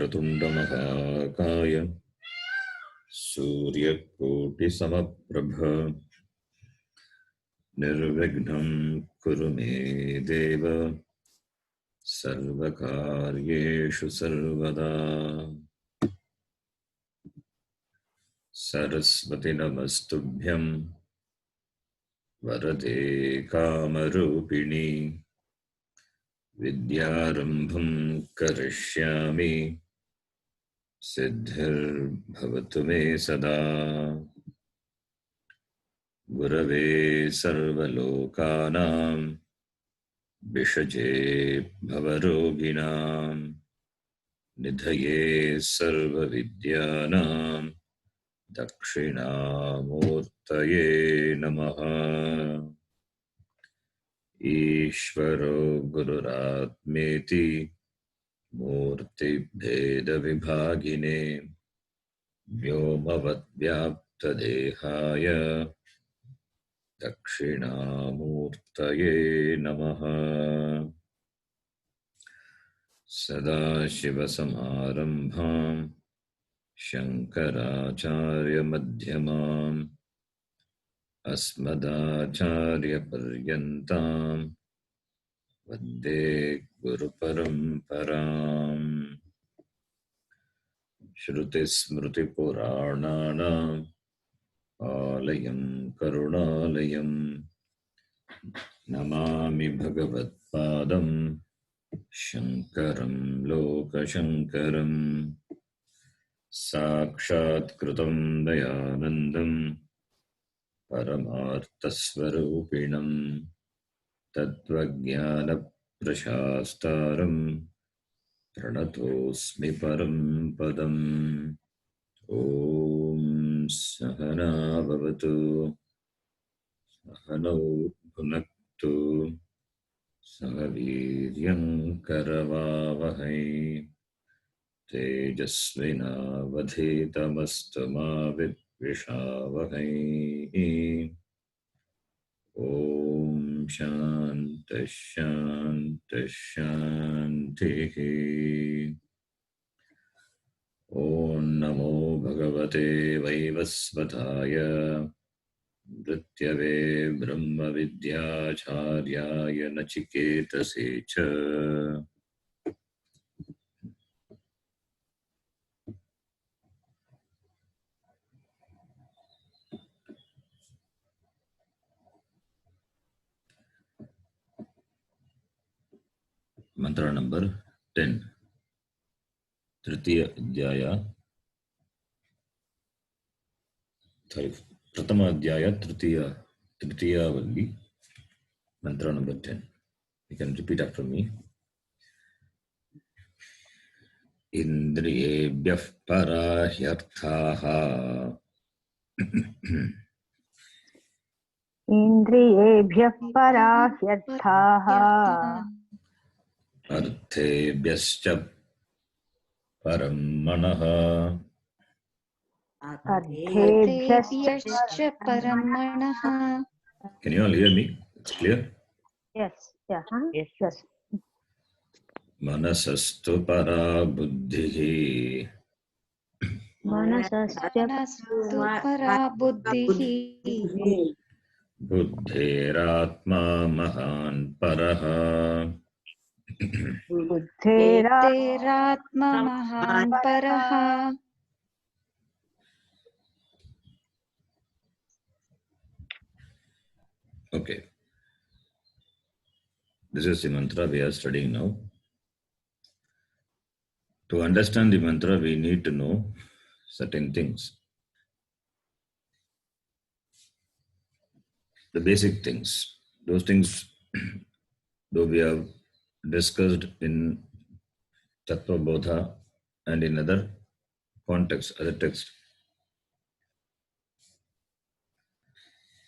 वक्रतुण्डमहाकाय सूर्यकोटिसमप्रभ निर्विघ्नं कुरु मे देव सर्वकार्येषु सर्वदा। सरस्वती नमस्तुभ्यं वरदे कामरूपिणी विद्यारम्भं करिष्यामि सिद्धिर्भवतु मे सदा। गुरवे सर्वलोकानां विषजे भवरोगिणां निधये सर्वविद्यानां दक्षिणामूर्तये नमः। ईश्वरो गुरुरात्मेति मूर्तिभेदविभागिने व्योमवद्व्याप्तदेहाय दक्षिणामूर्तये नमः। सदाशिवसमारम्भां शङ्कराचार्यमध्यमाम् अस्मदाचार्यपर्यन्तां वन्दे गुरुपरम्पराम्। श्रुतिस्मृतिपुराणानाम् आलयं करुणालयं नमामि भगवत्पादं शङ्करं लोकशङ्करं। साक्षात्कृतं दयानन्दं परमार्थस्वरूपिणं तत्त्वज्ञानप्रशास्तारं प्रणतोऽस्मि परं पदम्। ॐ सहना भवतु सहनौ भुनक्तु सह वीर्यं करवावहै तेजस्विनावधीतमस्तु मा विद्विषावहै। ॐ शान्तिः शान्तिः शान्तिः। ॐ नमो भगवते वैवस्वताय मृत्यवे ब्रह्मविद्याचार्याय नचिकेतसे च। मंत्र नंबर 10 तृतीय अध्याय प्रथम अध्याय तृतीयावल्ली मंत्र number 10. You can repeat after me. इंद्रियेभ्यः पराह्यर्थाः इन्द्रियेभ्यः पराह्यर्थाः अर्थेभ्यश्च परं मनः अर्थेभ्यश्च परं मनः। Can you all hear me? It's clear? Yes. मनसस्तु परा बुद्धिः मनसस्तु परा बुद्धिः बुद्धेरात्मा महान् परः बुद्धेरात्मा महान् परः। Okay. This is the mantra we are studying now. To understand the mantra, we need to know certain things. The basic things. Those things, though we have discussed in Tattva Bodha and in other contexts, other texts.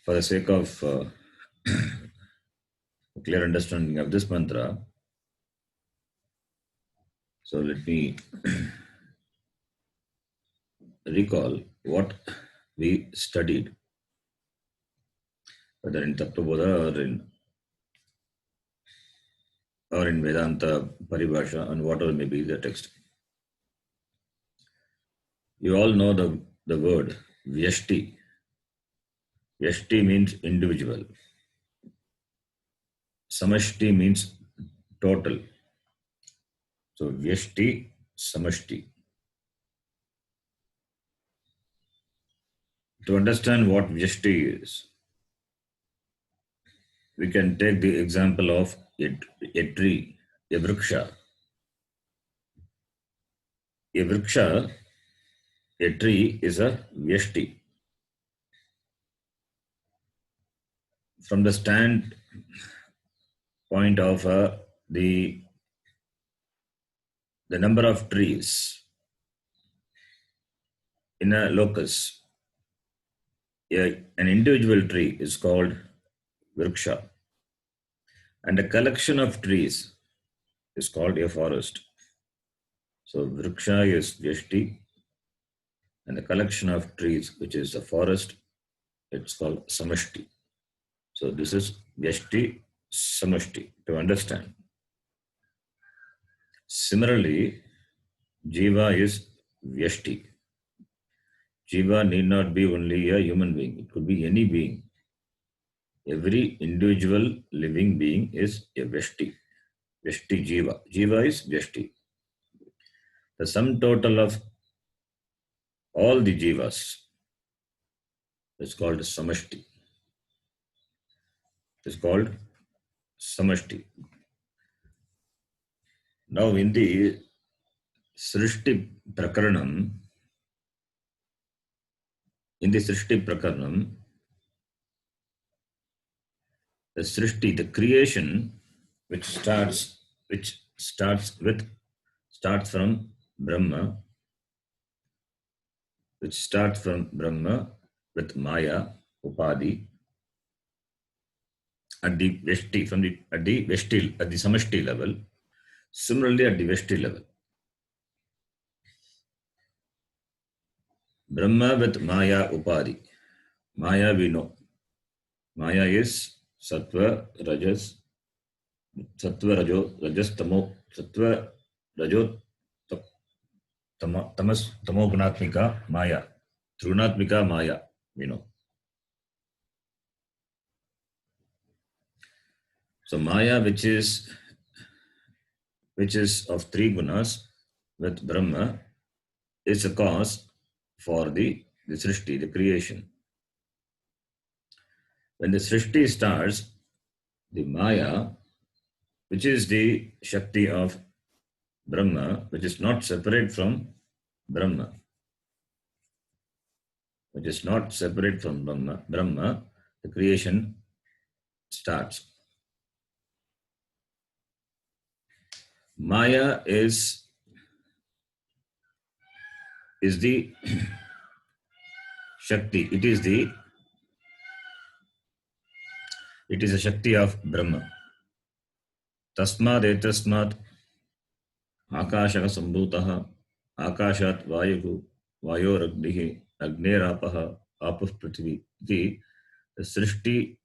For the sake of clear understanding of this mantra, so let me recall what we studied, whether in Tattva Bodha or in Vedanta Paribhasha, and whatever may be the text. You all know the word Vyashti. Vyashti means individual. Samashti means total. So Vyashti, Samashti. To understand what Vyashti is, we can take the example of a tree, a vriksha. A vriksha, a tree is a Vyashti. From the standpoint of the number of trees in a locus, an individual tree is called vriksha, and a collection of trees is called a forest. So vriksha is Vyashti, and the collection of trees, which is a forest, it's called Samashti. So this is Vyashti, Samashti, to understand. Similarly, Jiva is Vyashti. Jiva need not be only a human being. It could be any being. Every individual living being is a Vyashti. Vyashti Jiva. Jiva is Vyashti. The sum total of all the Jivas is called Samashti. It's called Samashti. Now in the Srishti Prakaranam, the Srishti, the creation, which starts from Brahma, with Maya, Upadi, at the Samashti level. Similarly, at the Vyashti level, Brahma with Maya, Upadi. Maya we know. Maya is Sattva, Rajo, Tamo, Sattva, Rajo, Tamas, Tamo Gunatmika, Maya. Trunatmika, Maya, we know. So Maya, which is of three gunas with Brahma, is a cause for the Srishti, the creation. When the Srishti starts, the Maya, which is the Shakti of Brahma, which is not separate from Brahma, Brahma, the creation starts. Maya is the Shakti. It is a Shakti of Brahma. Tasmad etasmad akashaka sambhutaha akashat vayuhu vayoragnihi agnerapah apuh prithvi. The Srishti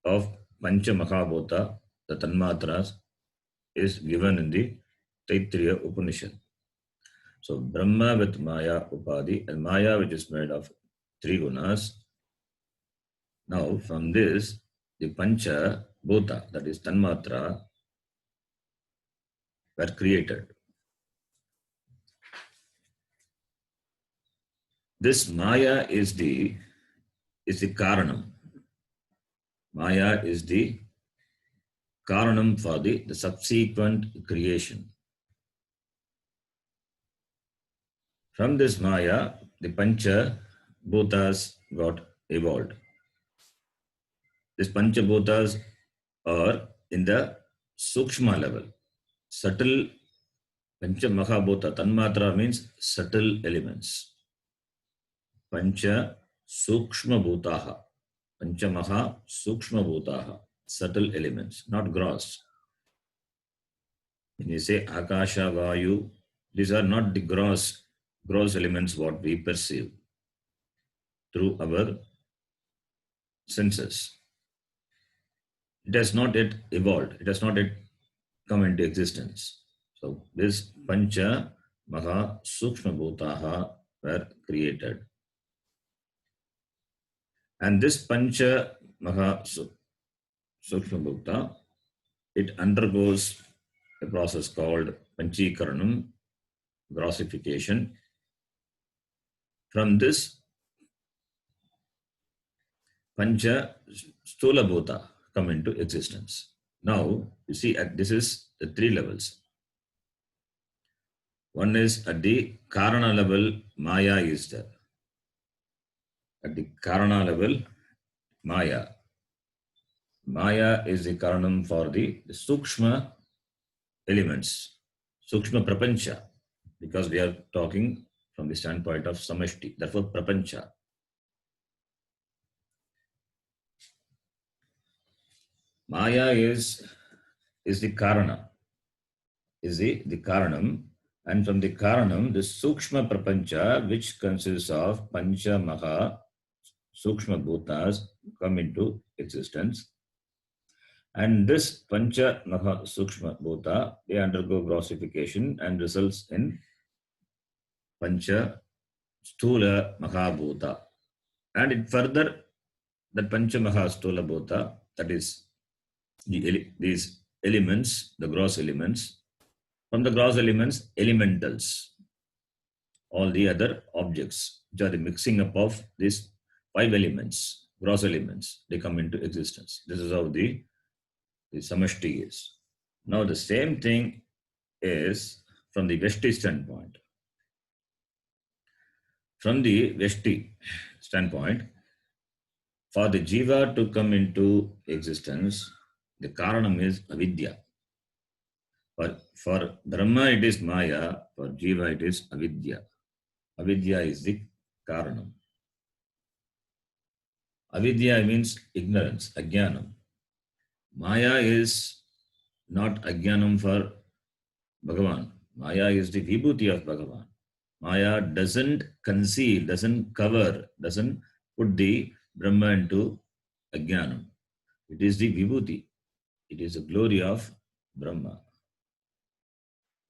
of Pancha Mahabhuta, the Tanmatras, is given in the Taittiriya Upanishad. So Brahma with Maya Upadi, and Maya which is made of three gunas. Now from this, the Pancha Bhuta, that is Tanmatra, were created. This Maya is the Karanam. Maya is the Karanam for the subsequent creation. From this Maya, the Pancha Bhutas got evolved. These Pancha Bhutas are in the Sukshma level. Subtle Pancha Mahabhuta. Tanmatra means subtle elements. Pancha Sukshma Bhutaha. Pancha Maha Sukshma Bhutaha. Subtle elements, not gross. When you say Akasha, Vayu, these are not the gross elements what we perceive through our senses. It has not yet evolved. It has not yet come into existence. So this Pancha Maha Sukshma Bhutaha were created. And this Pancha Maha Sukshma Bhukta, it undergoes a process called Panchikaranam, grossification. From this Pancha Stula Bhuta come into existence. Now, you see, this is the three levels. One is at the Karana level, Maya is there. At the Karana level, Maya. Maya is the Karanam for the Sukshma elements, Sukshma Prapancha, because we are talking from the standpoint of Samashti, therefore Prapancha. Maya is the Karana, is the Karanam, and from the Karanam, the Sukshma Prapancha, which consists of Pancha Maha Sukshma Bhutas, come into existence. And this Pancha Maha Sukshma Bhuta, they undergo grossification and results in Pancha Stula Mahabhuta. And it further, that Pancha Maha Stula Bhuta, that is these elements, the gross elements, from the gross elements, elementals, all the other objects, which are the mixing up of these 5 elements, gross elements, they come into existence. This is how the Samashti is. Now the same thing is from the Vyashti standpoint. From the Vyashti standpoint, for the Jiva to come into existence, the Karanam is Avidya. For Brahma it is Maya, for Jiva it is Avidya. Avidya is the Karanam. Avidya means ignorance, Ajnanam. Maya is not Ajnanam for Bhagavan. Maya is the Vibhuti of Bhagavan. Maya doesn't conceal, doesn't cover, doesn't put the Brahma into Ajnanam. It is the Vibhuti. It is the glory of Brahma.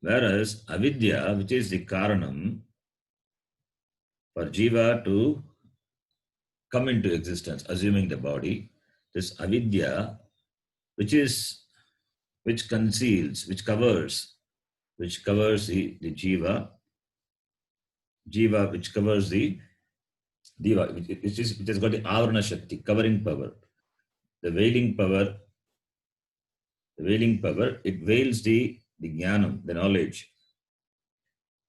Whereas Avidya, which is the Karanam, for Jiva to come into existence, assuming the body, this Avidya, which conceals, which covers the Jiva, which covers the Diva, which has got the Avarana Shakti, covering power. The veiling power, it veils the Jnanam, the knowledge,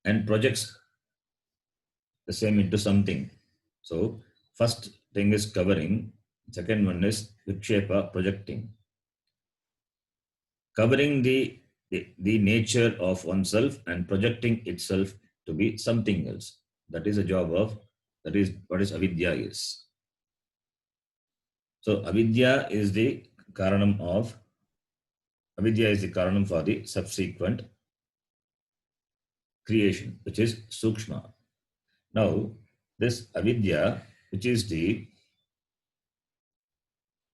and projects the same into something. So, first thing is covering, second one is Vikshepa, projecting. Covering the nature of oneself and projecting itself to be something else. That is a job of, that is what is Avidya is. So Avidya is the Karanam for the subsequent creation, which is Sukshma. Now, this Avidya, which is the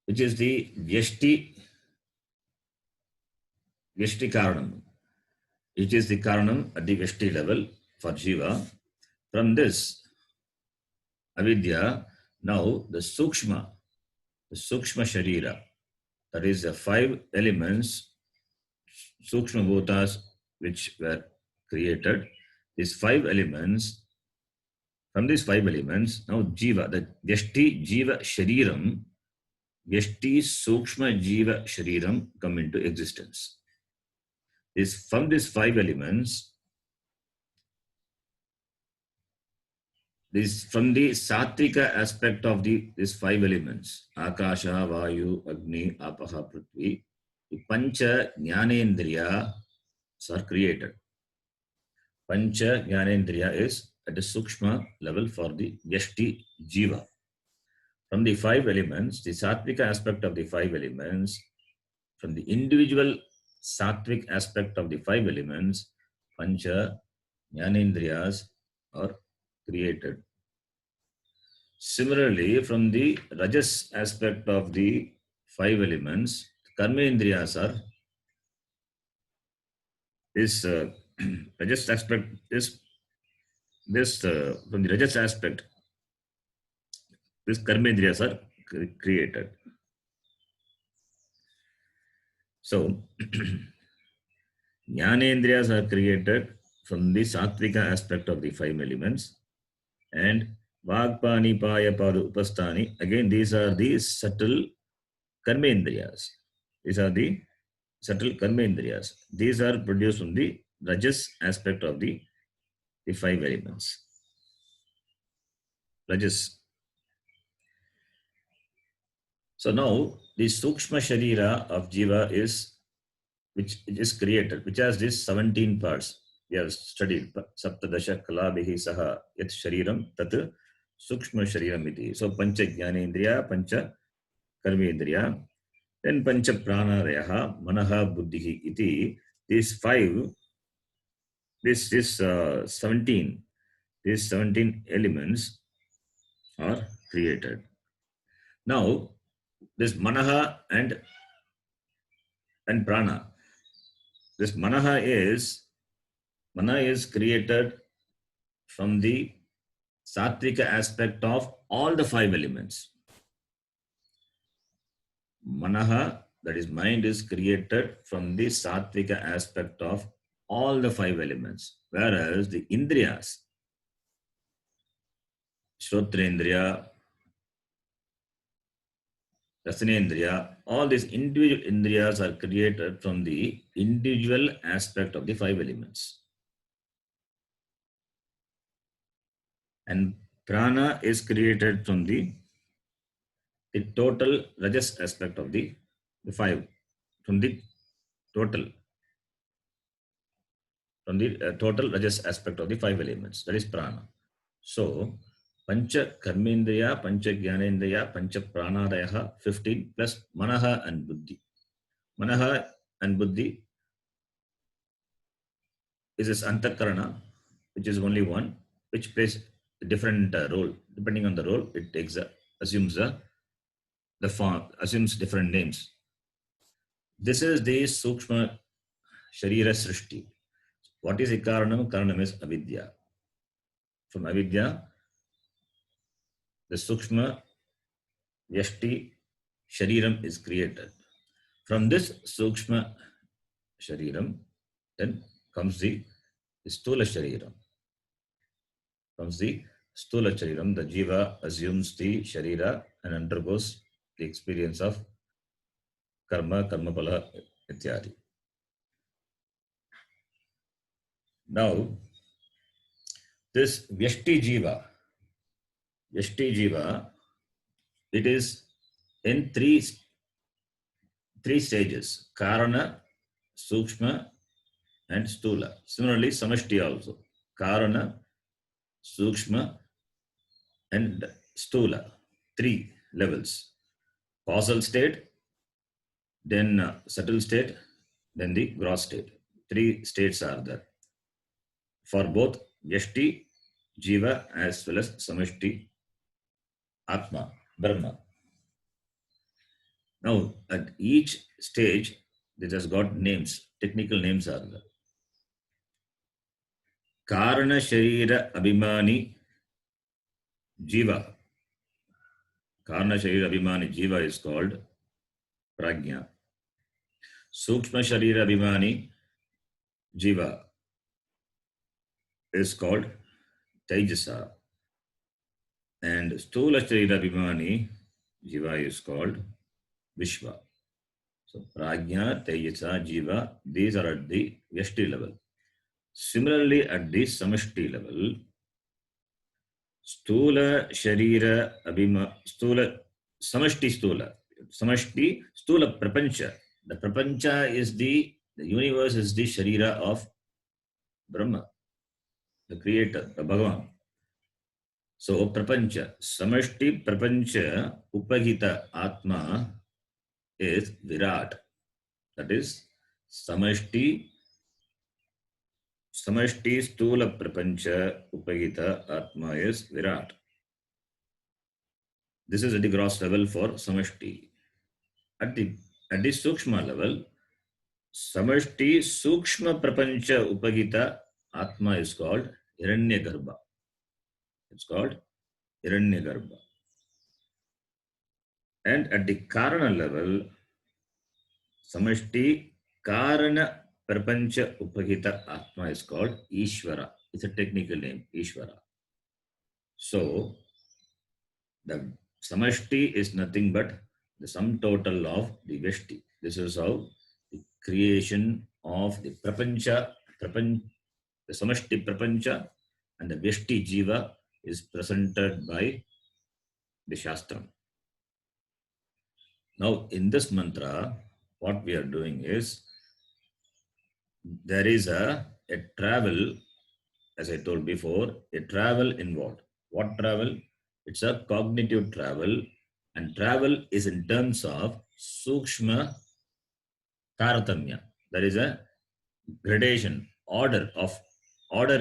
Vyashti Karanam, which is the Karanam at the Vyashti level for Jiva. From this Avidya, now the Sukshma Sharira, that is the 5 elements, Sukshma Bhutas, which were created. These 5 elements, from these 5 elements, now Jiva, the Vyashti Jiva Shariram, Vyashti Sukshma Jiva Shariram come into existence. From these 5 elements, from the Satvika aspect of these 5 elements, Akasha, Vayu, Agni, Apaha, Prithvi, the Pancha Jnanendriya are created. Pancha Jnanendriya is at the Sukshma level for the Vyashti Jiva. From the 5 elements, the Satvika aspect of the 5 elements, from the individual Sattvic aspect of the 5 elements, Pancha Jnanendriyas are created. Similarly, from the Rajas aspect of the 5 elements, Karmendriyas are, this Rajas aspect is this from the Rajas aspect, this karmendriyas are created. So, jnanendriyas are created from the sattvika aspect of the five elements, and vagpani paya padu upasthani, again these are the subtle karmendriyas. These are the subtle karmendriyas. These are produced from the rajas aspect of the five elements. Rajas. So now the sukshma sharira of jiva is which is created, which has these 17 parts. We have studied saptadasha kalabhihi saha yat shariram tat sukshma shariram iti. So pancha jnanendriya, pancha karmendriya, then pancha pranarayaha, manaha buddhihi iti. These five, this 17, these 17 elements are created. Now this manaha and prana. This mana is created from the sattvika aspect of all the five elements. Manaha, that is mind, is created from the sattvika aspect of all the five elements. Whereas the indriyas, Shrotrendriya, Rasanendriya, all these individual indriyas are created from the individual aspect of the five elements. And prana is created from the total rajas aspect of the five, from the total rajas aspect of the five elements, that is prana. So pancha karmendriya, pancha jnanendriya, pancha pranadayaha, 15 plus manaha and buddhi. Manaha and buddhi is this antakarana, which is only one, which plays a different role. Depending on the role, it takes assumes the form, assumes different names. This is the sukshma sharira srishti. What is the karanam? Karanam is avidya. From avidya, the sukshma vyashti shariram is created. From this sukshma shariram, then comes the stula shariram. Comes the stula shariram. The jiva assumes the sharira and undergoes the experience of karma, karma pala, ityadi. Now, this Vyashti Jiva, it is in three stages: Karana, Sukshma, and Stula. Similarly, Samashti also. Karana, Sukshma, and Stula. 3 levels. Causal state, then subtle state, then the gross state. 3 states are there. For both Vyashti, Jiva, as well as Samashti, Atma, Brahma. Now, at each stage, this has got names, technical names are there. Karana Sharira Abhimani Jiva. Karana Sharira Abhimani Jiva is called Prajna. Sukshma Sharira Abhimani Jiva is called Tejasa. And Stula Sharira Abhimani Jiva is called Vishwa. So Prajna, Tejasa, Jiva, these are at the Vyashti level. Similarly, at the Samashti level, Stula Sharira Abhima, Stula, Samashti Stula, Samashti Stula Prapancha. The Prapancha is the universe is the Sharira of Brahma, the creator, the Bhagavan. So Prapancha, Samashti Prapancha Upahita Atma is Virat. That is Samashti Stula Prapancha Upahita Atma is Virat. This is at the gross level for Samashti. At the Sukshma level, Samashti Sukshma Prapancha Upahita Atma is called Hiranyagarbha. It's called Hiranyagarbha. And at the Karana level, Samashti Karana Prapancha Upahita Atma is called Ishvara. It's a technical name, Ishvara. So, the Samashti is nothing but the sum total of the Vyashti. This is how the creation of the the Samashti Prapancha and the Vyashti Jiva is presented by the Shastram. Now, in this mantra, what we are doing is there is a travel, as I told before, a travel involved. What travel? It's a cognitive travel, and travel is in terms of Sukshma Taratamya. There is a gradation, order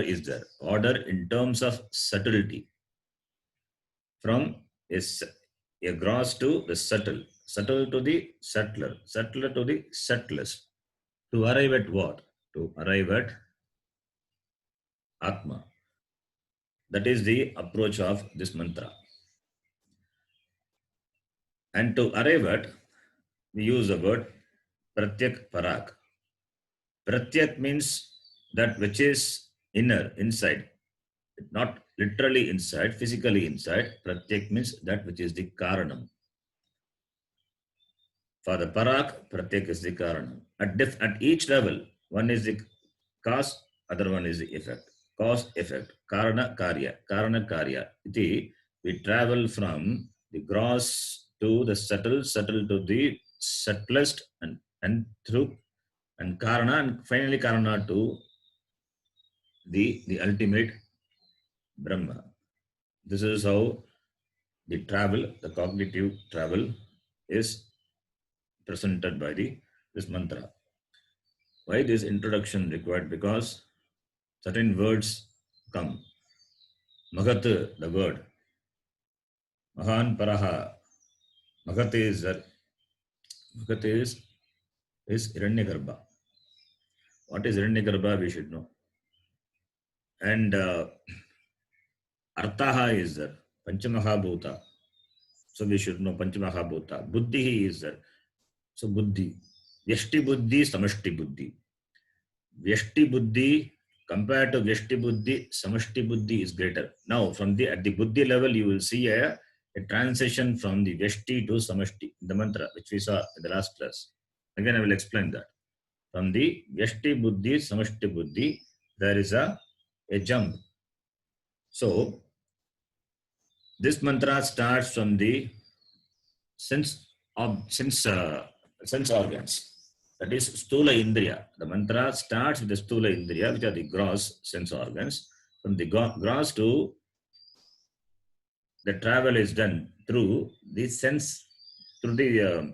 is there. Order in terms of subtlety. From a gross to the subtle, subtle to the subtler, subtler to the subtlest. To arrive at what? To arrive at Atma. That is the approach of this mantra. And to arrive at, we use the word Pratyak Parak. Pratyak means that which is inner, inside. Not literally inside, physically inside. Pratyak means that which is the Karanam. For the Parak, Pratyak is the Karanam. At each level, one is the cause, other one is the effect. Cause, effect. Karana, Karya. Karana, Karya. We travel from the gross to the subtle, subtle to the subtlest, and through, and Karana, and finally Karana to the ultimate Brahma. This is how the travel, the cognitive travel, is presented by this mantra. Why this introduction required? Because certain words come. Mahat, the word. Mahan Paraha. Mahat is Hiranyagarbha. What is Hiranyagarbha? We should know. And Artaha is there. Panchamahabhuta. So we should know Panchamahabhuta. Buddhi is there. So Buddhi. Vyashti Buddhi, Samashti Buddhi. Vyashti Buddhi compared to Vyashti Buddhi, Samashti Buddhi is greater. Now, at the Buddhi level, you will see a transition from the Vyashti to Samashti, the mantra, which we saw in the last class. Again, I will explain that. From the Vyashti Buddhi, Samashti Buddhi, there is a jump. So, this mantra starts from the sense organs. That is Stula Indriya. The mantra starts with the Stula Indriya, which are the gross sense organs. From the gross to the travel is done through the sense, through the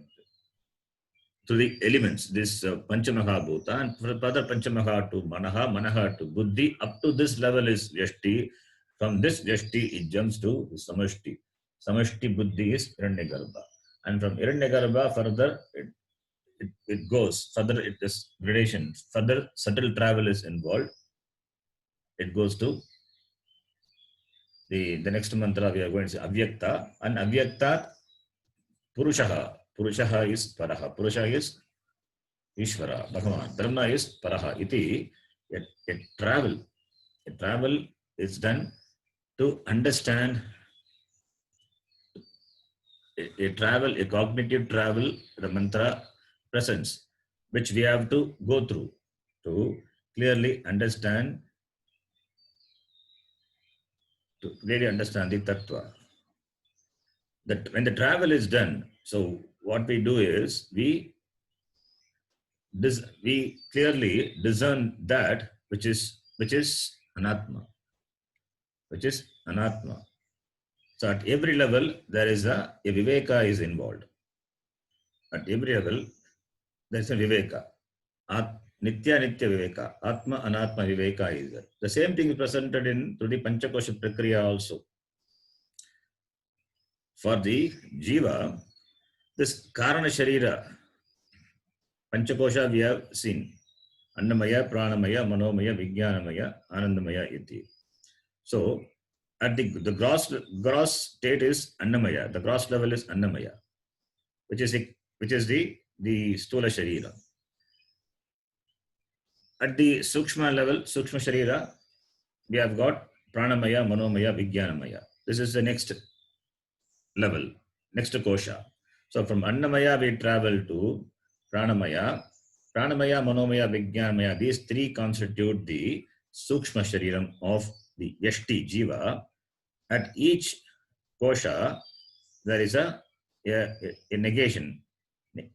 elements, this Panchamahabhuta, and further Panchamaha to Manaha to Buddhi. Up to this level is Vyashti. From this Vyashti, it jumps to the Samashti. Samashti Buddhi is Hiranyagarbha. And from Hiranyagarbha, further it goes. Further it is gradation. Further subtle travel is involved. It goes to the next mantra we are going to say Avyakta. And Avyakta Purushaha. Purushaha is Paraha. Purusha is Ishvara, Bhagavan. Brahma is Paraha. Iti, a travel. A travel is done to understand a cognitive travel, the mantra presence, which we have to go through to clearly understand the tattva. That when the travel is done, so what we do is we clearly discern that which is anatma, which is anatma. So at every level there is a viveka is involved. At every level there is a viveka. Nitya viveka, atma anatma viveka is there. The same thing is presented through the Panchakosha Prakriya also. For the jiva, this Karana Sharira, Panchakosha we have seen. Annamaya, Pranamaya, Manomaya, Vijnanamaya, Anandamaya iti. So, at the gross state is Annamaya. The gross level is Annamaya, which is the Stula Sharira. At the Sukshma level, Sukshma Sharira, we have got Pranamaya, Manomaya, Vijnanamaya. This is the next level, next kosha. So from Annamaya we travel to Pranamaya. Pranamaya, Manomaya, Vijnanamaya, these three constitute the Sukshma Shariram of the Yashti Jiva. At each kosha, there is a negation.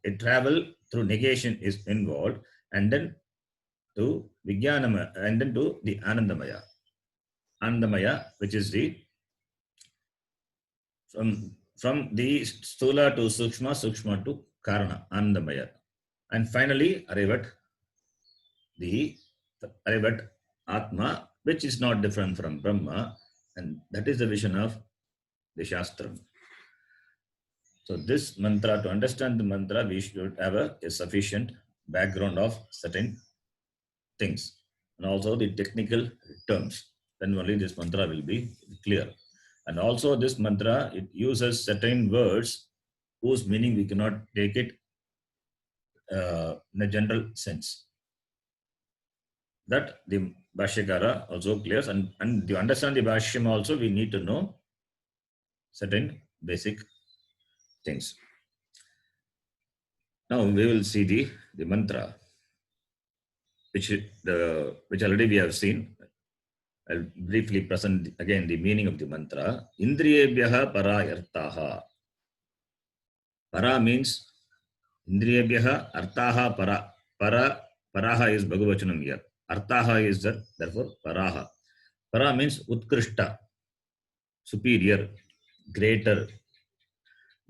A travel through negation is involved, and then to Vijnanamaya, and then to the Anandamaya. Anandamaya, which is the from the Stula to Sukshma, Sukshma to Karana, Anandamaya. And finally, arrive at Atma, which is not different from Brahma, and that is the vision of the Shastram. So this mantra, to understand the mantra, we should have a sufficient background of certain things and also the technical terms. Then only this mantra will be clear. And also this mantra, it uses certain words whose meaning we cannot take it in a general sense. That the Bhashyakara also clears, and to understand the Bhashyam also we need to know certain basic things. Now we will see the mantra, which already we have seen. I'll briefly present again the meaning of the mantra. Indriyebhyaha parayartaha. Para means Indriyebhyaha, artaha para. Paraha is Bhagavachanam here. Artaha is that, therefore paraha. Para means utkrishta, superior, greater.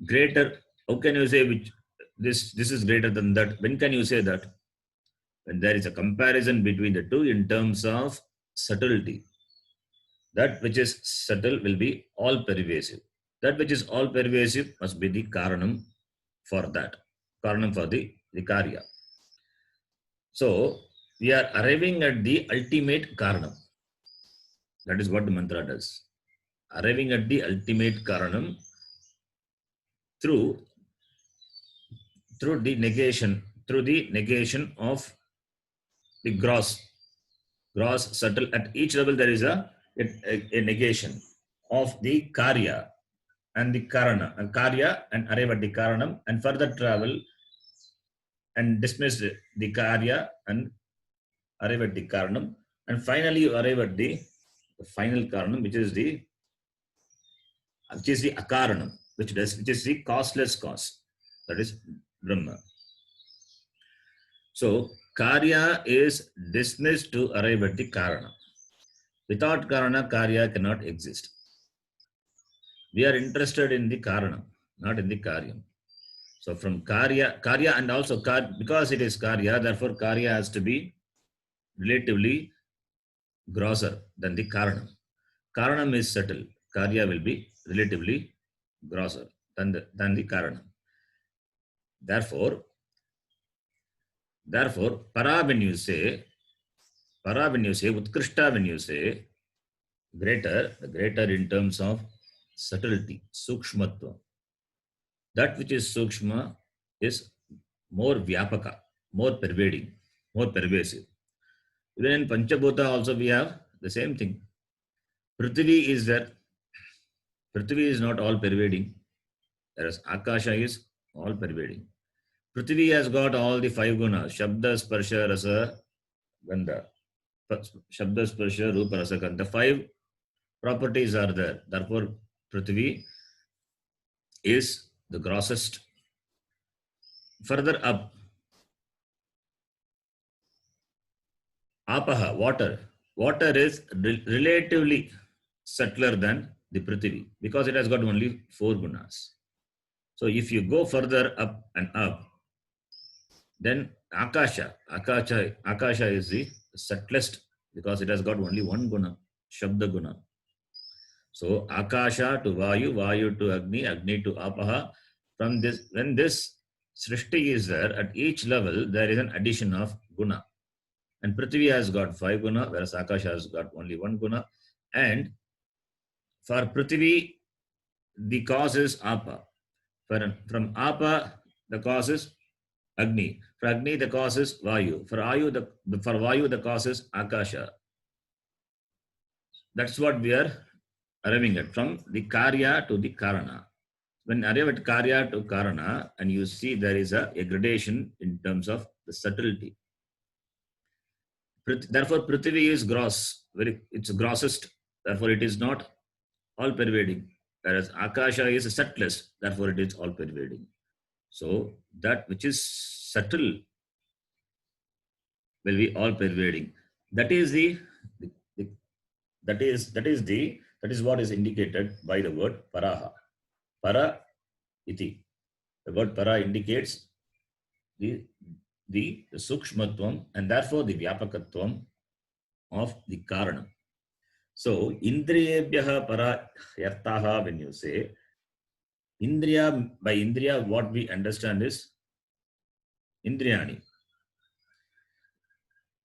Greater, how can you say which this is greater than that? When can you say that? When there is a comparison between the two in terms of subtlety. That which is subtle will be all pervasive. That which is all pervasive must be the karanam for that. Karanam for the karya. So we are arriving at the ultimate karanam. That is what the mantra does. Arriving at the ultimate karanam through the negation of the gross, subtle. At each level there is a negation of the karya and the karana, and karya, and arrive at the karanam, and further travel and dismiss the karya and arrive at the karanam, and finally you arrive at the final karanam, which is the akaranam, which is the causeless cause, that is Brahma. So karya is dismissed to arrive at the karana. Without karana, karya cannot exist. We are interested in the karana, not in the karyam. So from karya, and also because it is karya, therefore karya has to be relatively grosser than the karanam. Karanam is subtle. Karya will be relatively grosser than the karanam. Therefore, para when you say, utkrishta when you say, greater in terms of subtlety, sukshmatva. That which is sukshma is more vyapaka, more pervading, more pervasive. Even in Panchabhuta also we have the same thing. Prithvi is there. Prithvi is not all pervading, whereas Akasha is all pervading. Prithvi has got all the 5 gunas: Shabda, Sparsha, Rasa, Gandha. Shabda, Sparsha, Rupa, Rasa, Gandha. 5 properties are there. Therefore, Prithvi is the grossest. Further up, Apaha, water. Water is relatively subtler than the Prithvi because it has got only 4 gunas. So if you go further up and up, then Akasha is the subtlest because it has got only 1 guna, Shabda guna. So Akasha to Vayu, Vayu to Agni, Agni to Apaha. From this, when this Srishti is there, at each level there is an addition of guna. And Prithvi has got 5 guna, whereas Akasha has got only 1 guna. And For Prithvi, the cause is Apa. From Apa, the cause is Agni. For Agni, the cause is Vayu. For Vayu, the cause is Akasha. That's what we are arriving at, from the Karya to the Karana. When arrive at Karya to Karana, and you see there is a gradation in terms of the subtlety. Therefore, Prithvi is gross, it's grossest. Therefore, it is not all pervading. Whereas Akasha is subtlest, therefore it is all pervading. So that which is subtle will be all pervading. That is what is indicated by the word paraha. Para iti. The word para indicates the sukshmatvam and therefore the vyapakatvam of the karanam. So indriyebhyaha para yartaha, when you say indriya, by indriya what we understand is indriyani.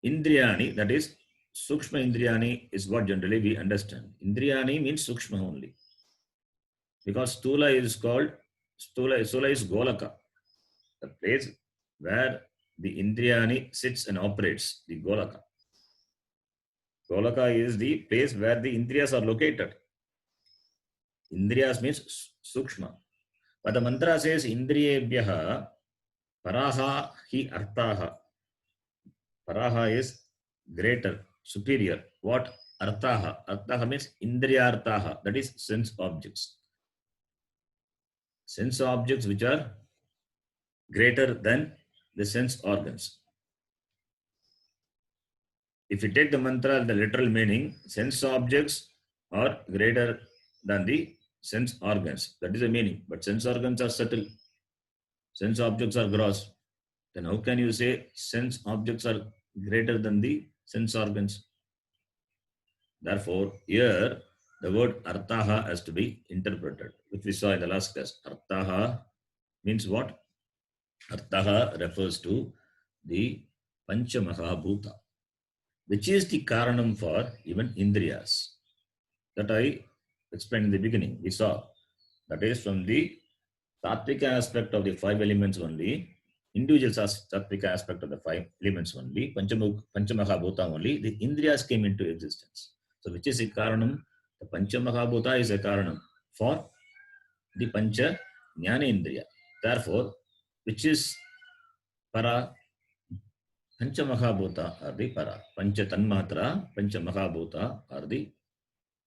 Indriyani, that is sukshma indriyani, is what generally we understand. Indriyani means sukshma only. Because stula is golaka, the place where the indriyani sits and operates, the golaka. Golaka is the place where the indriyas are located. Indriyas means sukshma. But the mantra says indriyebhyaha paraha hi artaha. Paraha is greater, superior. What? Artaha. Artaha means indriyartaha, that is sense objects. Sense objects which are greater than the sense organs. If you take the mantra, the literal meaning, sense objects are greater than the sense organs. That is the meaning. But sense organs are subtle. Sense objects are gross. Then how can you say sense objects are greater than the sense organs? Therefore, here the word artaha has to be interpreted, which we saw in the last class. Artaha means what? Artaha refers to the Pancha Mahabhuta, which is the karanam for even indriyas. That I explained in the beginning. We saw that is from the Sattvika aspect of the five elements only, individual Sattvika aspect of the five elements only, Panchamahabhuta only, the indriyas came into existence. So which is a karanam? The Panchamahabhuta is a karanam for the Pancha Jnana Indriya. Therefore, which is para? Pancha Mahabhuta are the para. Pancha Tanmatra, Pancha Mahabhuta are the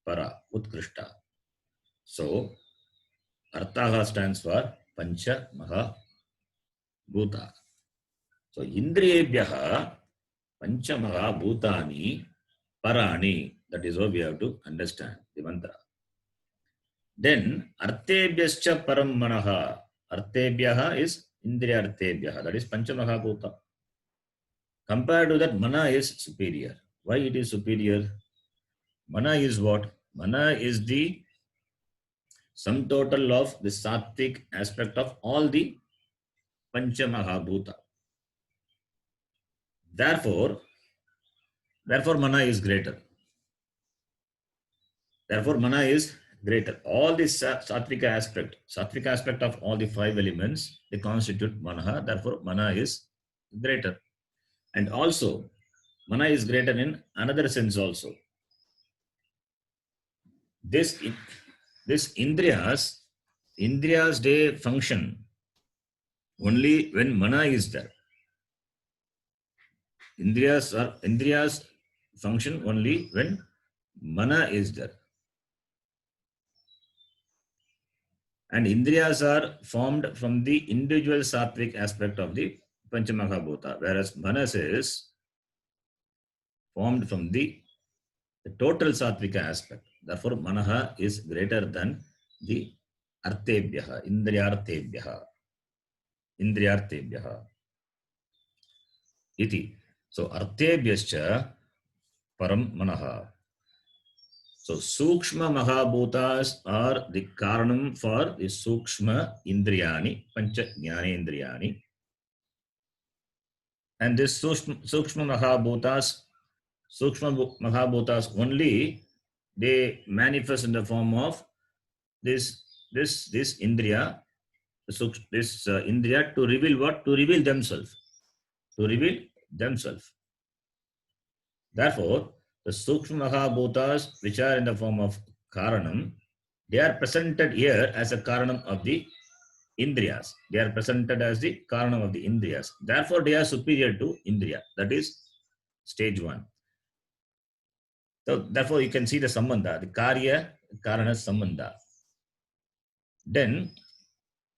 para, Utkrishta. So, Artaha stands for Pancha Mahabhuta. So, Indriyebhyaha Pancha Mahabhutani Parani. That is what we have to understand the mantra. Then, Artebhyascha Param Manaha. Artebhyaha is Indriyartebhyaha. That is Pancha Mahabhuta. Compared to that, mana is superior. Why it is superior? Mana is what? Mana is the sum total of the sattvic aspect of all the Pancha Mahabhuta. Therefore, mana is greater. Therefore, mana is greater. All the sattvic aspect of all the five elements, they constitute mana. Therefore, mana is greater. And also, mana is greater in another sense also. This indriyas, they function only when mana is there. Indriyas function only when mana is there. And indriyas are formed from the individual sattvic aspect of the Panchamahabhuta, whereas manas is formed from the total sattvika aspect. Therefore, manaha is greater than the artebhyaha, indriyartebhyaha. Iti. So, artebhyascha param manaha. So, sukshma mahabhutas are the karanam for the sukshma indriyani, pancha jnanendriyani. And this sukshma mahabhutas only they manifest in the form of this indriya, this indriya to reveal what? To reveal themselves. To reveal themselves. Therefore, the Sukshma Mahabhutas, which are in the form of Karanam, they are presented here as a Karanam of the Indriyas. They are presented as the Karanam of the Indriyas. Therefore, they are superior to Indriya. That is stage 1. So, therefore, you can see the Sambandha, the Karya Karana Sambandha. Then,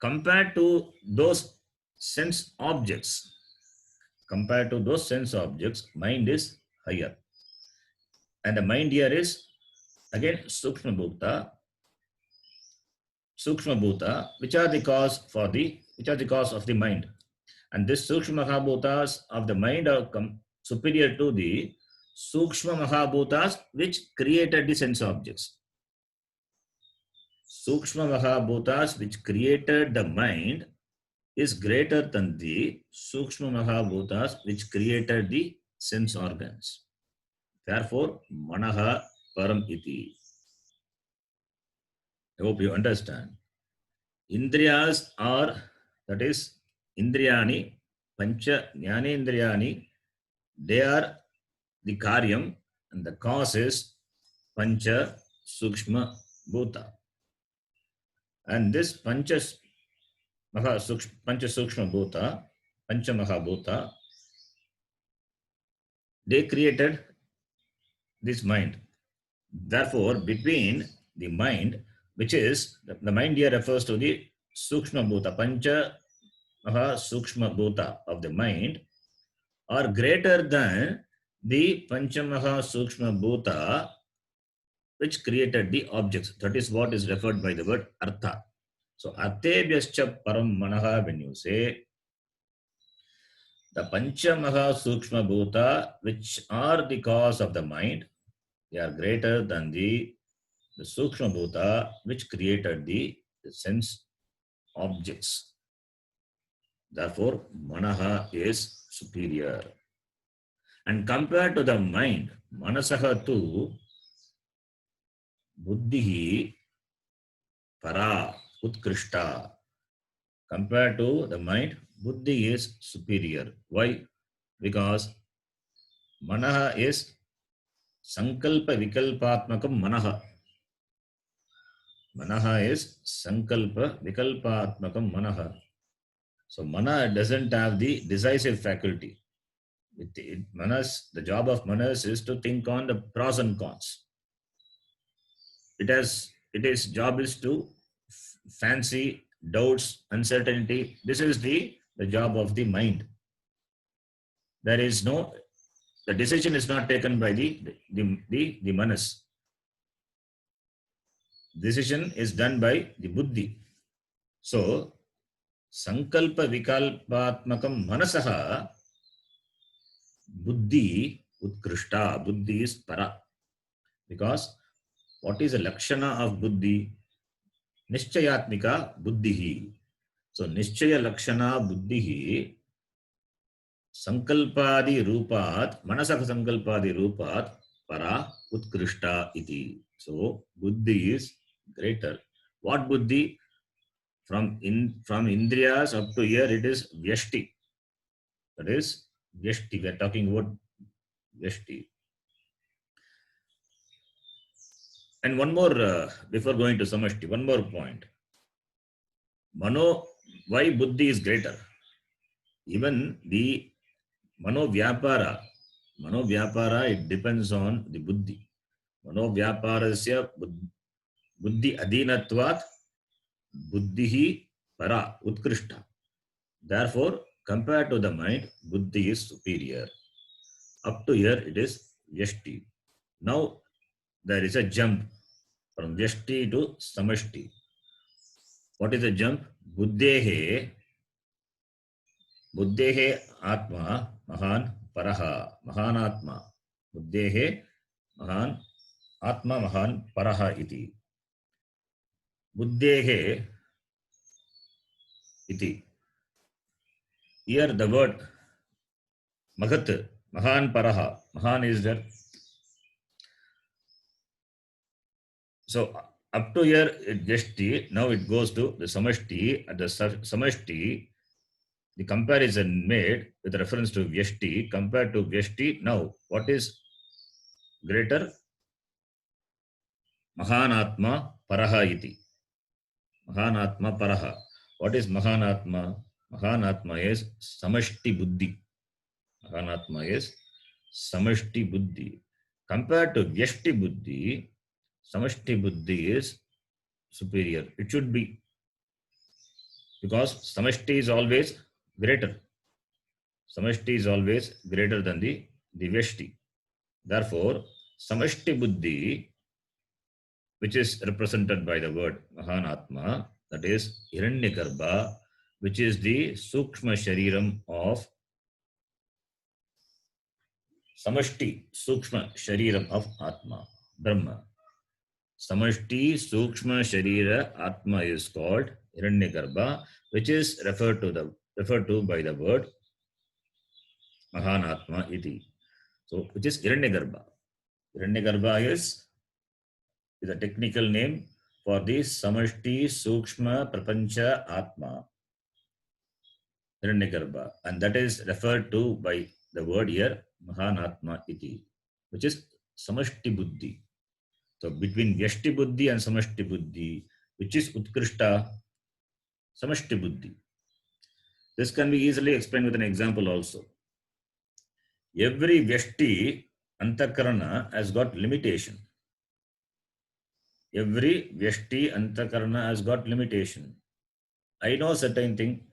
compared to those sense objects, mind is higher. And the mind here is again Sukshma Bhuta, which are the cause of the mind. And this Sukshma Mahabhutas of the mind are superior to the Sukshma Mahabhutas which created the sense objects. Sukshma Mahabhutas which created the mind is greater than the Sukshma Mahabhutas which created the sense organs. Therefore, Manaha Param Iti. I hope you understand. Indriyas are, that is, Indriyani, Pancha Jnanendriyani, they are the Karyam and the cause is Pancha Sukshma Bhuta. And this Pancha Sukshma Bhuta, Pancha Mahabhuta, they created this mind. Therefore, between the mind, which is, the mind here refers to the Sukshma Bhuta, Pancha Maha Sukshma Bhuta of the mind, are greater than the Panchamaha Sukshma Bhuta which created the objects. That is what is referred by the word Artha. So, Artebhyascha Param Manaha, when you say the Panchamaha Sukshma Bhuta, which are the cause of the mind, they are greater than the Sukshma Bhuta which created the sense objects. Therefore, Manaha is superior. And compared to the mind, Manasaha tu Buddhihi Para Utkrishta. Compared to the mind, Buddhi is superior. Why? Because Manaha is Sankalpa Vikalpatmakam Manaha. Manaha is Sankalpa Vikalpatmakam Manaha. So Mana doesn't have the decisive faculty. Manas, the job of Manas is to think on the pros and cons. Its job is to fancy, doubts, uncertainty. This is the job of the mind. There is no, the decision is not taken by the Manas. Decision is done by the Buddhi. So, Sankalpa Vikalpatmakam Manasaha Buddhi Utkrishta. Buddhi is Para. Because what is the Lakshana of Buddhi? Nischayatmika Buddhihi. So, Nischaya Lakshana Buddhihi Sankalpadi Rupat, Manasaka Sankalpadi Rupat Para Utkrishta Iti. So, Buddhi is greater. What Buddhi? From Indriyas up to here, it is Vyashti. That is Vyashti. We are talking about Vyashti. And one more, before going to Samashti, one more point. Why Buddhi is greater? Even the Mano Vyapara, it depends on the Buddhi. Mano Vyaparasya Buddhi Adinatvat Buddhihi Para Utkrishta. Therefore, compared to the mind, Buddhi is superior. Up to here, it is Vyashti. Now, there is a jump from Vyashti to Samashti. What is the jump? Buddhehe Atma Mahan Paraha. Mahan Atma. Buddhehe Mahan Atma Mahan Paraha iti. Buddhehe iti. Here the word Mahat, Mahan Paraha. Mahan is there. So up to here, Vyashti, now it goes to the Samashti. At the Samashti, the comparison made with reference to Vyashti compared to Vyashti. Now, what is greater? Mahanatma Paraha iti. Mahanatma Paraha. What is Mahanatma? Mahanatma is Samashti Buddhi. Mahanatma is Samashti Buddhi. Compared to Vyashti Buddhi, Samashti Buddhi is superior. It should be, because Samashti is always greater. Samashti is always greater than the Vyashti. Therefore, Samashti Buddhi, which is represented by the word Mahanatma, that is Hiranyagarbha, which is the Sukshma Shariram of Samashti, Sukshma Shariram of Atma, Brahma. Samashti Sukshma Sharira Atma is called Hiranyagarbha, which is referred to by the word Mahanatma iti. So, which is Hiranyagarbha. Hiranyagarbha is a technical name for the Samashti Sukshma Prapancha Atma. Hiranyagarbha. And that is referred to by the word here Mahanatma iti, which is Samashti Buddhi. So between Vyashti Buddhi and Samashti Buddhi, which is Utkrishta? Samashti Buddhi. This can be easily explained with an example also. Every Vyashti Antakarana has got limitation. Every Vyashti Antakarana has got limitation. I know certain thing,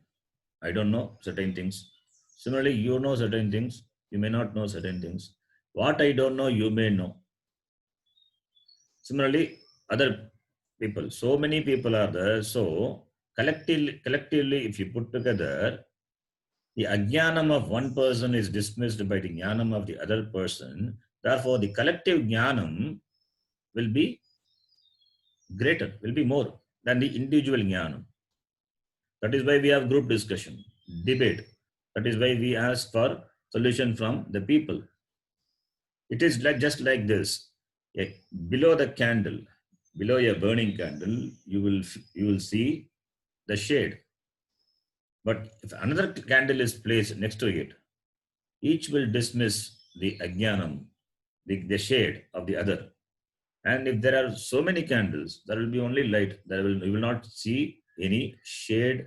I don't know certain things. Similarly, you know certain things, you may not know certain things. What I don't know, you may know. Similarly, other people, so many people are there. So collectively, if you put together, the ajnanam of one person is dismissed by the jnanam of the other person. Therefore, the collective jnanam will be greater, will be more than the individual jnanam. That is why we have group discussion, debate. That is why we ask for solution from the people. It is just like this. Below the candle, below a burning candle, you will see the shade. But if another candle is placed next to it, each will dismiss the ajnanam, the shade of the other. And if there are so many candles, there will be only light. You will not see any shade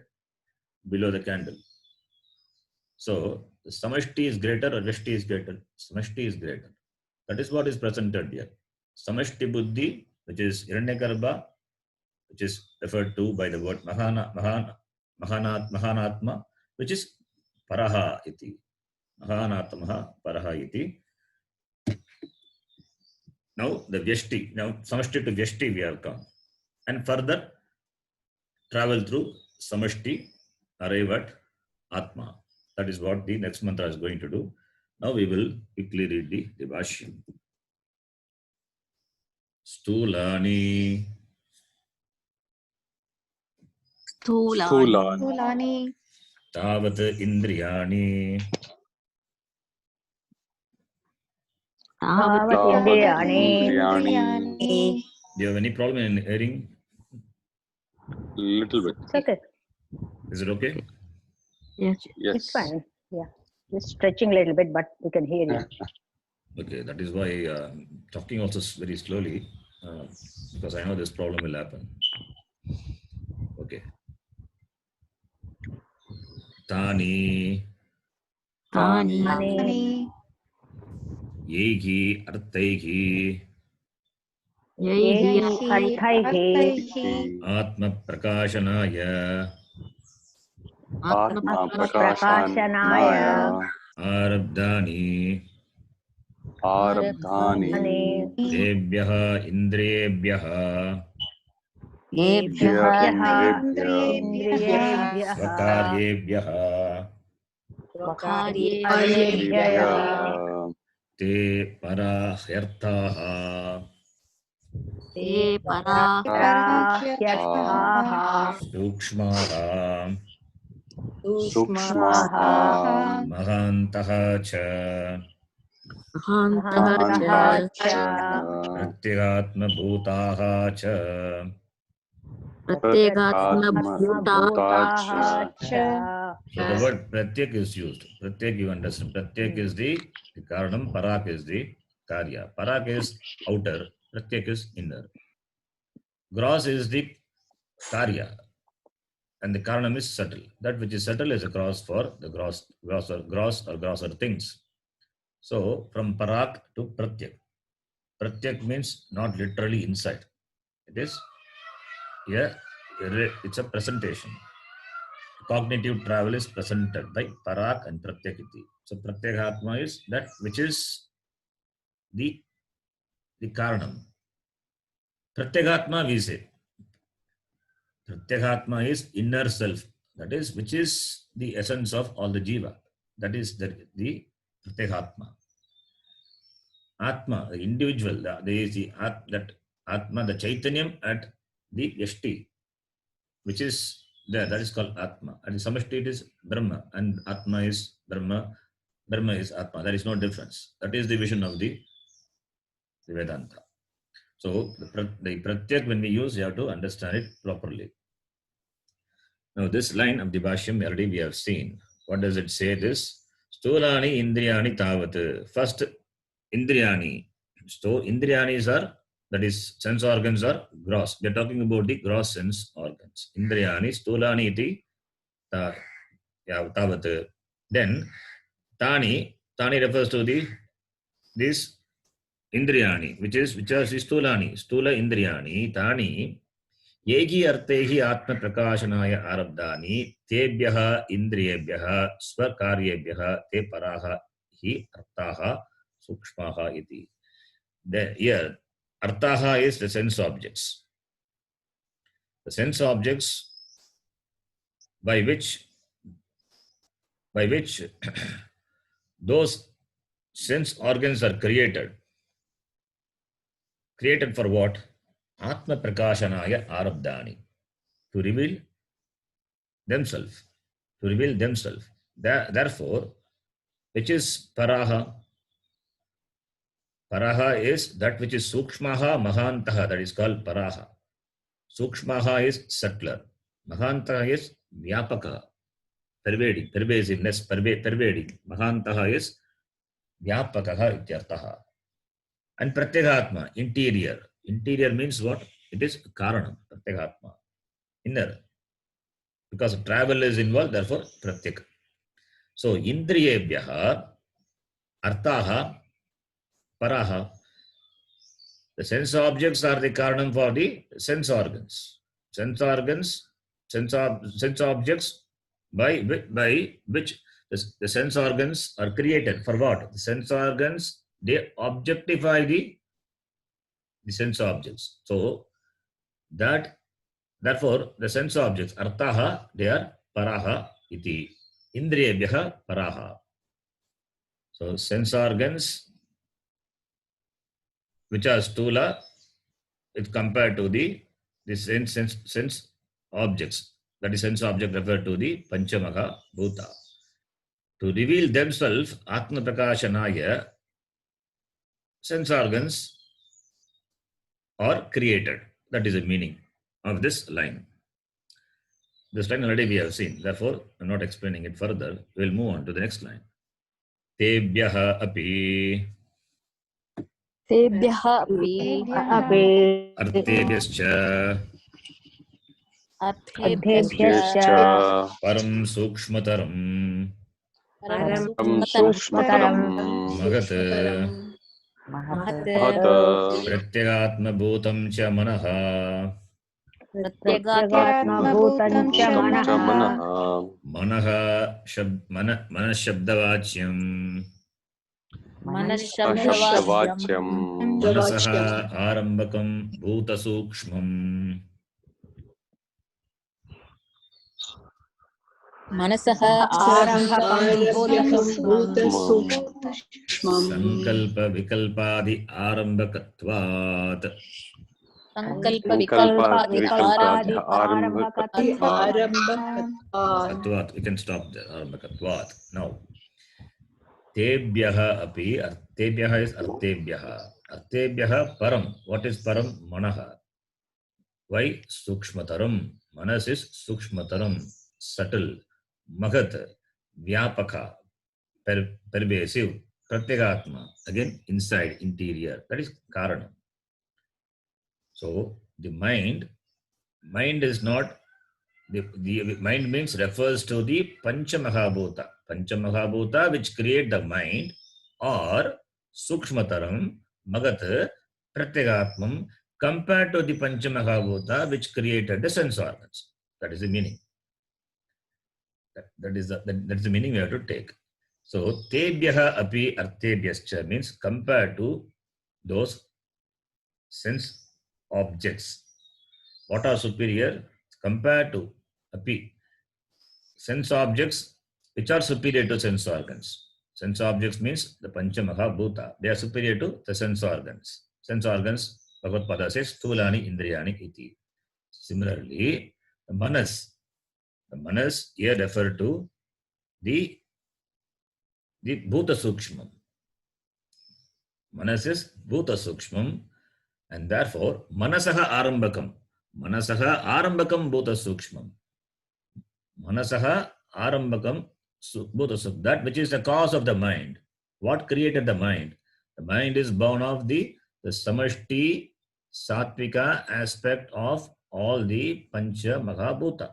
below the candle. So the Samashti is greater or Vyashti is greater? Samashti is greater. That is what is presented here. Samashti Buddhi, which is Hiranyagarbha, which is referred to by the word Mahanatma, which is Paraha iti. Mahanatma Paraha iti. Now the Vyashti, now Samashti to Vyashti we have come. And further travel through Samashti, arrive at Atma. That is what the next mantra is going to do. Now we will quickly read the Bhashyam. Stulani Stulani Tavat Indriyani Tavat Indriyani. Indriyani. Do you have any problem in hearing? Little bit. It's okay. Is it okay? Yes. It's fine. Yeah. Just stretching a little bit, but we can hear you. Okay, that is why talking also very slowly, because I know this problem will happen. Okay. Tani Tani Yegi Artaihi Yehi Yahi Arthaihi Atma Prakashanaya Atma Prakashanaya Arabdhani Arabdhani Debhyaha Indriyebhyaha Yebhyaha Indriyebhyaha Indriyebhyaha Svakaryebhyaha Svakaryebhyaha Te Parahyarthaha Te Parahyarthaha Sukshmaha Sukshmaha Mahantaha Cha महान्तः च प्रत्यगात्मभूताः च प्रत्यगात्मभूताः च So the word pratyak is used. Pratyak, you understand. Pratyak is the karanam, parak is the karya. Parak is outer, pratyak is inner. Gross is the karya, and the karanam is subtle. That which is subtle is a cross for the gross or grosser things. So from parak to pratyak. Pratyak means not literally inside. It is it's a presentation. Cognitive travel is presented by parak and pratyakiti. So pratyakatma is that which is the karanam. Pratyakatma we say. Pratyakatma is inner self. That is which is the essence of all the jiva. That is the pratyakatma. Atma, the individual, there is that Atma, the Chaitanyam at the Yashti, which is there, that is called Atma. And Samashti it is Brahma, and Atma is Brahma, Brahma is Atma. There is no difference. That is the vision of the Vedanta. So the Pratyak, when we use, you have to understand it properly. Now this line of the Bhashyam already we have seen. What does it say? This Stulani Indriyani Tavat. First Indriyani. So Indriyanis are, that is sense organs are gross. We are talking about the gross sense organs. Indriyani, Stulani iti tavat. Then Tani refers to this Indriyani, which are Stulani, Stula Indriyani, Tani Yegi artehi atma prakashanaya arabdani tebhyaha indriyebhyaha swakaryebhyaha te paraha hi artaha sukshmaha iti. Here, artaha is the sense objects. The sense objects by which those sense organs are created. Created for what? Atma prakashanaya arabdani. To reveal themselves. Therefore, which is paraha? Paraha is that which is sukshmaha mahantaha, that is called paraha. Sukshmaha is subtler. Mahantaha is vyapaka, pervading, pervasiveness, pervading. Mahantaha is vyapakaha ityartaha. And pratyakatma, interior. Interior means what? It is karanam, pratyakatma, inner. Because travel is involved, therefore pratyak. So indriyebhyaha artaha paraha. The sense objects are the karanam for the sense organs. Sense objects by which the sense organs are created. For what? The sense organs, they objectify the sense objects. So therefore the sense objects, artaha, they are paraha iti. Indriyebhyaha paraha. So sense organs which are stula, it's compared to the sense objects. That is sense object referred to the Panchamaha Bhuta. To reveal themselves, Atma Prakashanaya, sense organs are created. That is the meaning of this line. This line already we have seen. Therefore, I'm not explaining it further. We'll move on to the next line. Tebhyaha api. तेभ्यः अपि Artebhyascha. अर्थेभ्यश्च Param Sukshmataram. सूक्ष्मतरं Mahat. महत् Pratyagatmabhutam cha manaha. प्रत्यगात्मभूतं च मनः Manaha manashabdavachyam. मनश्शब्दवाच्यं Manasaha arambakam bhuta sukshmam. मनसः Sankalpa vikalpadi arambakatvat. आरम्भकत्वात् Katvat. We can stop there. Arambakatvat. Now, Tebhyaha api, tebhyaha is artebhyaha. Artebhyaha param. What is param? Manaha. Why? Sukshmataram. Manas is sukshmataram, subtle. Magat, vyapaka, pervasive. Pratyagatma, again inside, interior. That is Karana. So the mind is not, the mind means refers to the Pancha Mahabhuta. Pancha Mahabhuta which create the mind, or Sukshmataram, Magat, Pratyagatmam, compared to the Pancha Mahabhuta which created the sense organs. That is the meaning. That is the meaning we have to take. So, Tebhyaha api artebhyascha means compared to those sense objects. What are superior? Compared to api. Sense objects which are superior to sense organs. Sense objects means the Pancha Mahabhuta. They are superior to the sense organs. Sense organs, Bhagavad Pada says, Stulani Indriyani iti. Similarly, the Manas here refer to the Bhuta Sukshmam. Manas is Bhuta Sukshmam, and therefore Manasaha Arambakam. Manasaha Arambakam Bhuta Sukshmam. Manasaha Arambakam Bhuta Sukshmam. That which is the cause of the mind. What created the mind? The mind is born of the Samashti Sattvika aspect of all the Pancha Mahabhuta.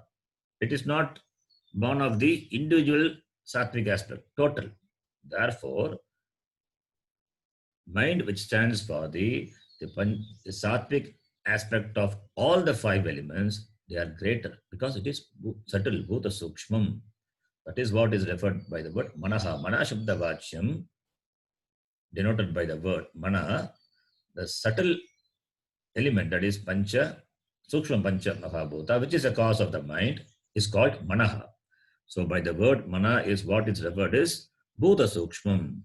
It is not born of the individual Sattvic aspect, total. Therefore, mind which stands for the Sattvic aspect of all the five elements, they are greater because it is subtle, Bhuta Sukshmam. That is what is referred by the word Manaha. Mana Shabda Vachyam, denoted by the word Mana, the subtle element that is Pancha, Sukshma Pancha Mahabhuta, which is the cause of the mind, is called Manaha. So by the word Mana is what is referred as Bhuta Sukshmam.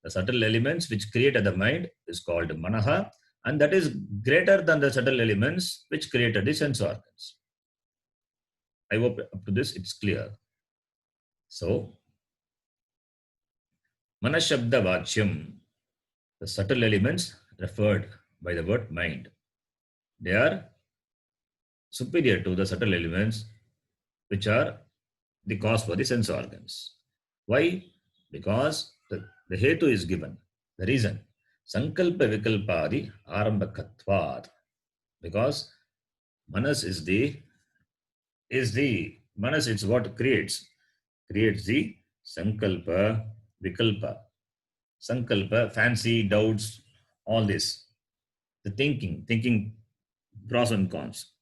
The subtle elements which created the mind is called Manaha, and that is greater than the subtle elements which created the sense organs. I hope up to this it's clear. So, Manashabda Vachyam, the subtle elements referred by the word mind, they are superior to the subtle elements which are the cause for the sense organs. Why? Because the hetu is given, the reason. Sankalpa Vikalpadi Arambakatvad. Because Manas is Manas is what creates the Sankalpa, Vikalpa. Sankalpa, fancy, doubts, all this. The thinking pros and cons.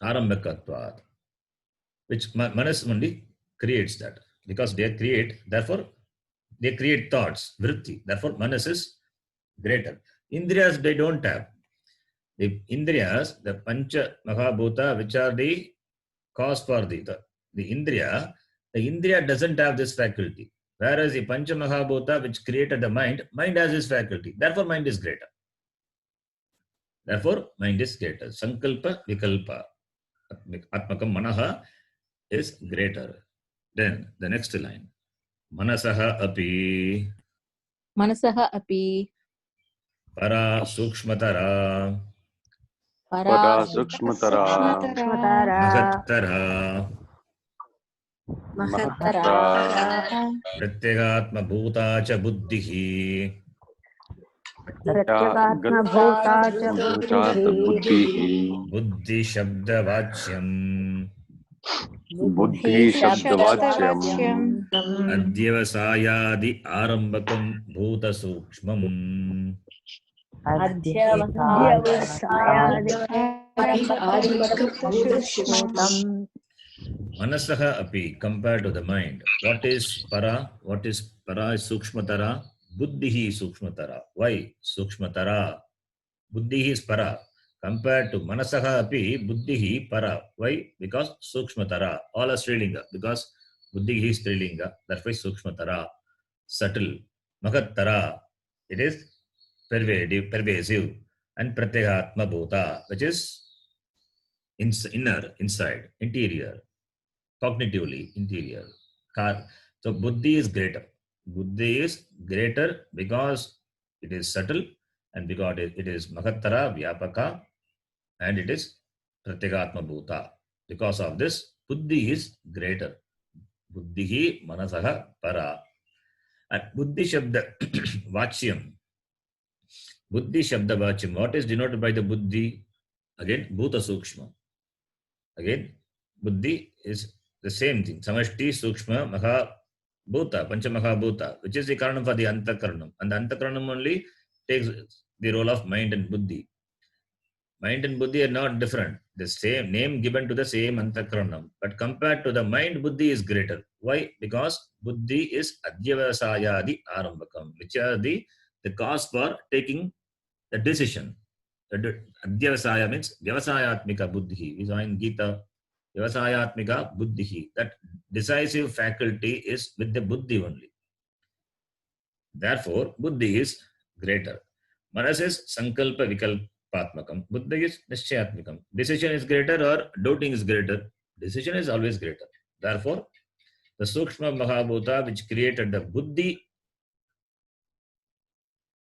Arambakatvad. Which Manas only creates that. Because they create, therefore, they create thoughts, vritti. Therefore, Manas is greater. Indriyas, they don't have. The Indriyas, the Pancha Mahabhuta, which are the cause for the Indriya, the Indriya doesn't have this faculty. Whereas the Pancha Mahabhuta, which created the mind has this faculty. Therefore, mind is greater. Sankalpa, Vikalpa. Atmakam Manaha is greater. Then the next line. Manasaha api. Manasaha api. Para Sukshmatara. Para Sukshmatara. Mahattara. Mahattara. Pratyagatma Bhuta cha Buddhihi. Pratyagatma bhuta cha buddhihi. Buddhi Shabda Vachyam. Buddhi Shabdavachyam. Adyavasayadi Arambakam Bhuta Sukshmam. Manasaha api, compared to the mind. What is para? What is para? Is Sukshmatara. Buddhihi Sukshmatara. Why Sukshmatara? Buddhihi is para. Compared to Manasaha api, Buddhihi para. Why? Because Sukshmatara. All are Strilinga. Because Buddhihi is Strilinga. That's why Sukshmatara. Subtle. Mahattara. It is pervasive. And Pratyagatma Bhuta, which is inner, inside, interior. Cognitively interior. So buddhi is greater. Buddhi is greater because it is subtle and because it is Mahattara, Vyapaka, and it is Pratyagatma Bhuta. Because of this, Buddhi is greater. Buddhihi Manasaha Para. And Buddhi Shabda Vachyam. Buddhi Shabda Vachyam. What is denoted by the Buddhi? Again, Bhuta Sukshma. Again, Buddhi is the same thing. Samashti, Sukshma, Maha Bhuta, Pancha Maha Bhuta, which is the Karanam for the Antakaranam. And the Antakaranam only takes the role of mind and Buddhi. Mind and Buddhi are not different. The same name given to the same Antakaranam. But compared to the mind, Buddhi is greater. Why? Because Buddhi is Adyavasayadi Arambakam, which are the cause for taking the decision. Adyavasaya means Vyavasayatmika Buddhi. We saw in Gita, Vyavasayatmika Buddhi. That decisive faculty is with the Buddhi only. Therefore, Buddhi is greater. Manas is Sankalpa Vikalpatmakam. Buddhi is Nishchayatmakam. Decision is greater or doubting is greater. Decision is always greater. Therefore, the Sukshma Mahabhuta which created the Buddhi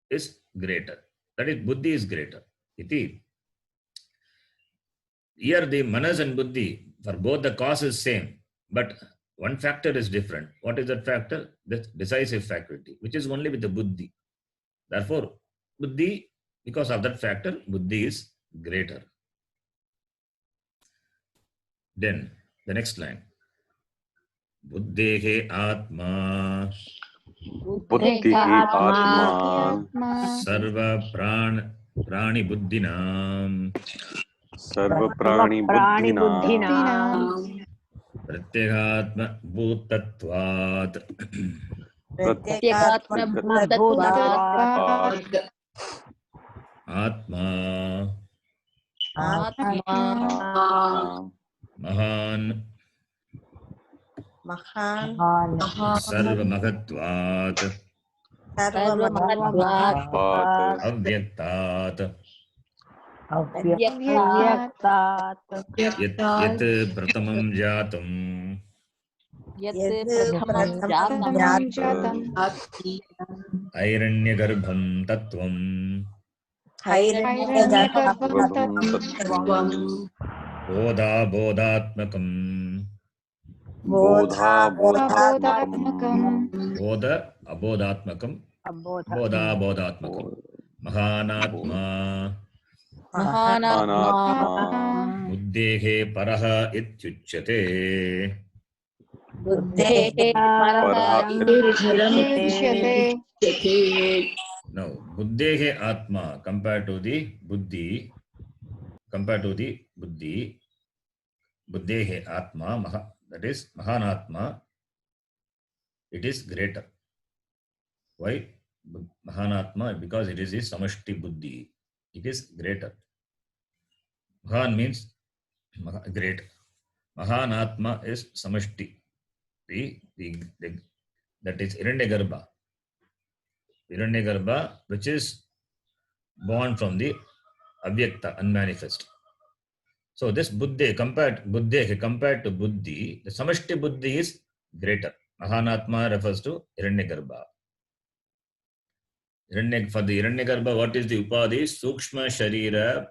is greater. That is, Buddhi is greater. Iti. Here the Manas and Buddhi, for both the cause is same, but one factor is different. What is that factor? The decisive faculty, which is only with the Buddhi. Therefore, Buddhi, because of that factor, Buddhi is greater. Then, the next line. Buddhehe Atma Buddhihi Atma Sarva Prani Buddhinam Sarva Prani Buddhinam Pratyagatma Bhutatvat Pratyagatma Bhutatvat Atma Atma Mahan Sarva Mahatvat Sarvamahatvat Avyaktat Avyaktat Yat Pratamam Jatam Yat Pratamam Jatam Airanyagarbham Tattvam Bodha Bodhatmakam Bodha Bodhatmakam Bodha Abodhatmakam Bodha Bodhatmakam Mahanatma Mahanatma Buddhehe Paraha Ityuchyate. Buddhehe Paraha Ityuchyate. Now, Buddhehe Atma compared to the Buddhi, Buddhehe Atma, that is Mahanatma, it is greater. Why? Mahanatma, because it is the Samashti Buddhi. It is greater. Mahan means great. Mahanatma is Samashti. That is Hiranyagarbha. Hiranyagarbha, which is born from the Avyakta, unmanifest. So this Buddhi compared to Buddhi, the Samashti Buddhi is greater. Mahanatma refers to Hiranyagarbha. For the Hiranyagarbha, what is the Upadhi? Sukshma Sharira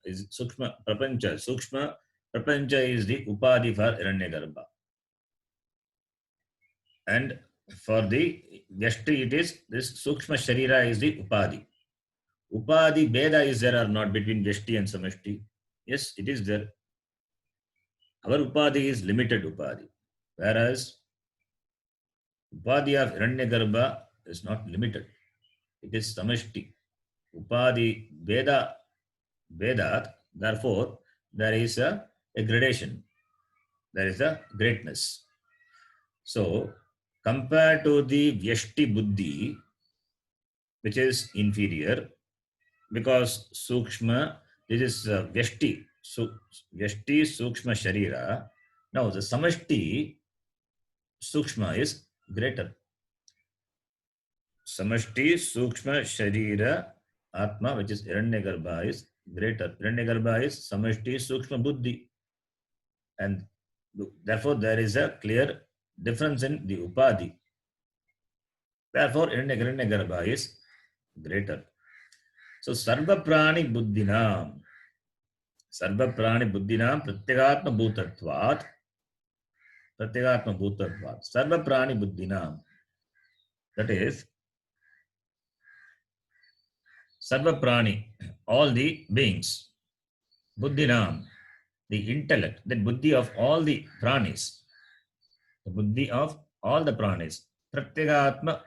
is Sukshma Prapancha. Sukshma Prapancha is the Upadhi for Hiranyagarbha. And for the Vyashti, it is this Sukshma Sharira is the Upadhi. Upadhi Beda is there or not between Vyashti and Samashti? Yes, it is there. Our Upadhi is limited Upadhi. Whereas Upadhi of Hiranyagarbha is not limited. It is Samashti. Upadhi Vedat, therefore, there is a gradation. There is a greatness. So, compared to the Vyashti Buddhi, which is inferior, because Sukshma, this is Vyashti. So, Vyashti Sukshma Sharira. Now, the Samashti Sukshma is greater. Samashti Sukshma Sharira Atma, which is Hiranyagarbha, is greater. Hiranyagarbha is Samashti Sukshma Buddhi. And therefore, there is a clear difference in the Upadhi. Therefore, Hiranyagarbha is greater. So, Sarva Prani Buddhinam. Sarva Prani Buddhinam Pratyagatma Bhutatvat. Pratyagatma Bhutatvat. Sarva Prani Buddhinam. That is, Sarva Prani, all the beings. Buddhinam, the intellect, the buddhi of all the pranis. The buddhi of all the pranis. Pratyagatma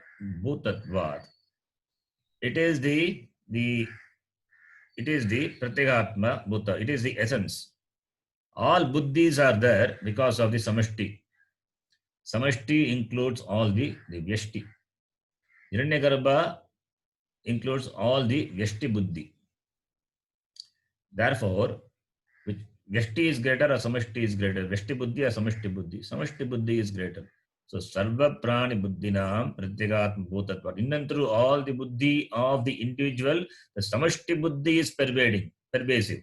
Bhutatvat. It is the Pratyagatma Bhuta. It is the essence. All buddhis are there because of the samashti. Samashti includes all the vyashti. Hiranyagarbha includes all the vyashti buddhi. Therefore, which vyashti is greater or samashti is greater? Vyashti buddhi or samashti buddhi? Samashti buddhi is greater. So, sarva prani buddhinam pratyagatma bhutatvat. In and through all the buddhi of the individual, the samashti buddhi is pervasive.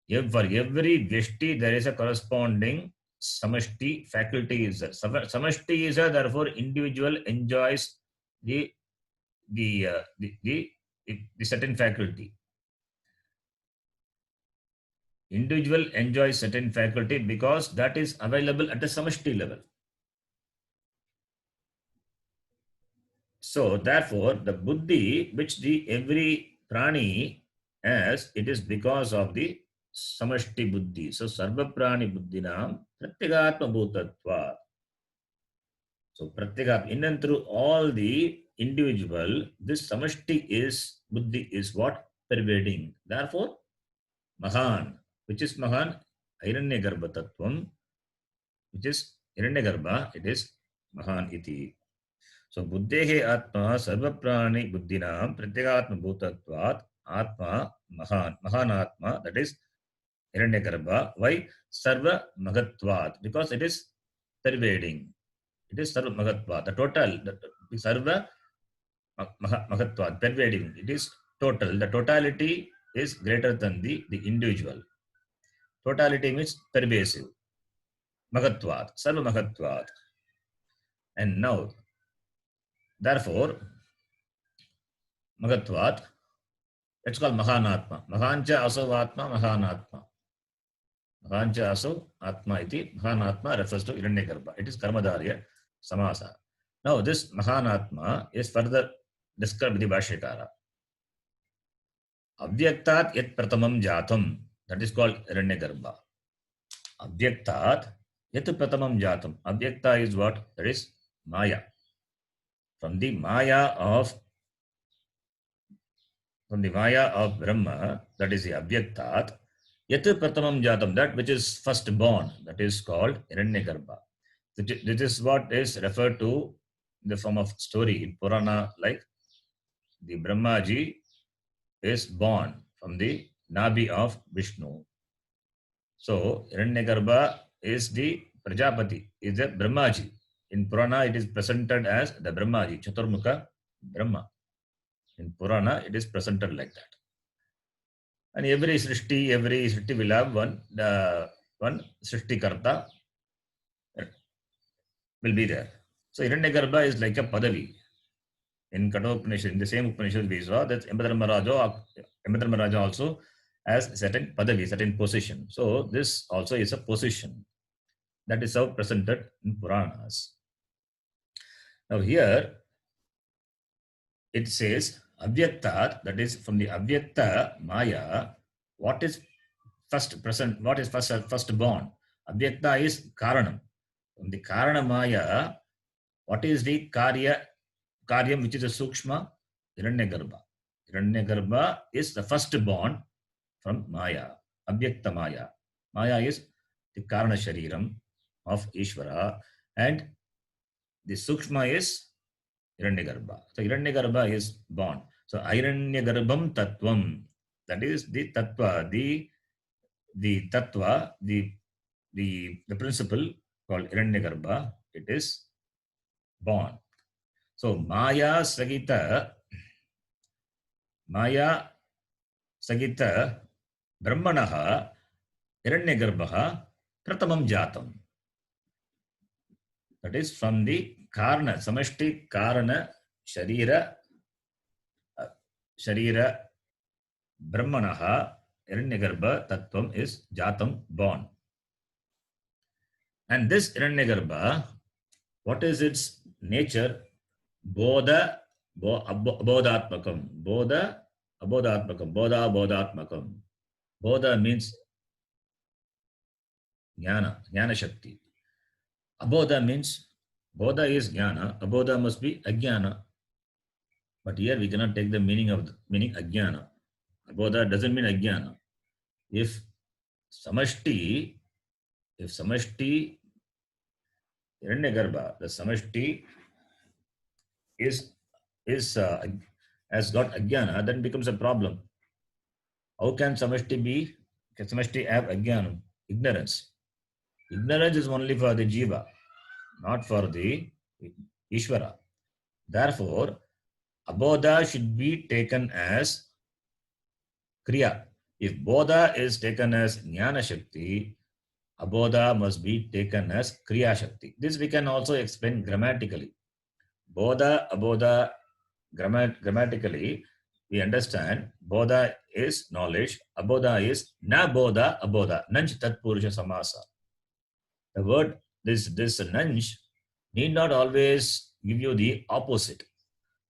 For every vyashti, there is a corresponding samashti faculty is there. Samashti is there, therefore individual enjoys the certain faculty. Individual enjoys certain faculty because that is available at the samashti level. So therefore, the buddhi which the every prani has, it is because of the samashti buddhi. So sarva prani buddhinam pratyagatma bhutatva. So pratyagat, in and through all the individual, this samashti is buddhi is what? Pervading. Therefore, mahan, which is mahan, hiranyagarbha tattvam, which is hiranyagarbha, it is mahan iti. So buddhehe atma sarva prani buddhinam pratyagatma bhutatvat atma mahan. Mahan atma, that is hiranyagarbha. Why? Sarva magatvat, because it is pervading. It is sarva magatvat. The total, the sarva magatvat, pervading. It is total. The totality is greater than the individual. Totality means pervasive. Magatvat, sarva magatvat. And now, therefore, magatvat, it's called mahanatma. Mahancha aso atma, mahanatma. Mahancha aso atma iti, mahanatma refers to hiranyagarbha. It is karmadharya samasa. Now, this mahanatma is further described with the Bhashyakara. Avyaktat yat pratamam jatam. That is called hiranyagarbha. Avyaktat yat pratamam jatam. Avyakta is what? That is maya. From the maya of Brahma, that is the avyaktat, yat pratamam jatam, that which is first born, that is called hiranyagarbha. This is what is referred to in the form of story in Purana, like the Brahmaji is born from the Nabi of Vishnu. So hiranyagarbha is the Prajapati, is the Brahmaji. In Purana, it is presented as the Brahmaji, Chaturmukha Brahma. In Purana, it is presented like that. And every Srishti will have one Srishti Karta will be there. So hiranyagarbha is like a Padavi. In Kathopanishad, in the same Upanishad, we saw that Yamadrama also has certain Padavi, certain position. So this also is a position. That is how presented in Puranas. Now here, it says, Avyaktat, that is from the Avyakta Maya, what is first present, what is first born? Avyakta is Karanam. From the Karana Maya, what is the Karyam, which is a Sukshma? Hiranyagarbha. Hiranyagarbha is the first born from Maya, Avyakta Maya. Maya is the Karana Shariram of Ishvara, and the Sukshma is Hiranyagarbha. So Hiranyagarbha is born. So Hiranyagarbham Tattvam, that is the Tattva, the Tattva, the principle called Hiranyagarbha, it is born. So Maya Sagita Brahmanaha Hiranyagarbha Pratamam Jatam. That is from the Karana, Samashti Karana Sharira Sharira Brahmanaha Hiranyagarbha Tattvam is Jatam born. And this Hiranyagarbha, what is its nature? Bodha Bodhatmakam. Bodha Abodhatmakam. Bodha Bodhatmakam. Bodha means Jnana Shakti. Abodha means Bodha is Jnana. Abodha must be Ajnana. But here we cannot take the meaning of meaning Ajnana. Abodha doesn't mean Ajnana. If Samashti Hiranyagarbha, the Samashti is has got Ajnana, then becomes a problem. How can Samashti have Ajnanam? Ignorance. Ignorance is only for the Jiva, not for the Ishvara. Therefore, Abodha should be taken as Kriya. If Bodha is taken as Jnana Shakti, Abodha must be taken as Kriya Shakti. This we can also explain grammatically. Bodha, Abodha, grammatically, we understand Bodha is knowledge, Abodha is Na Bodha, Abodha, Nanj Tat Purusha Samasa. The word, this Nanj need not always give you the opposite.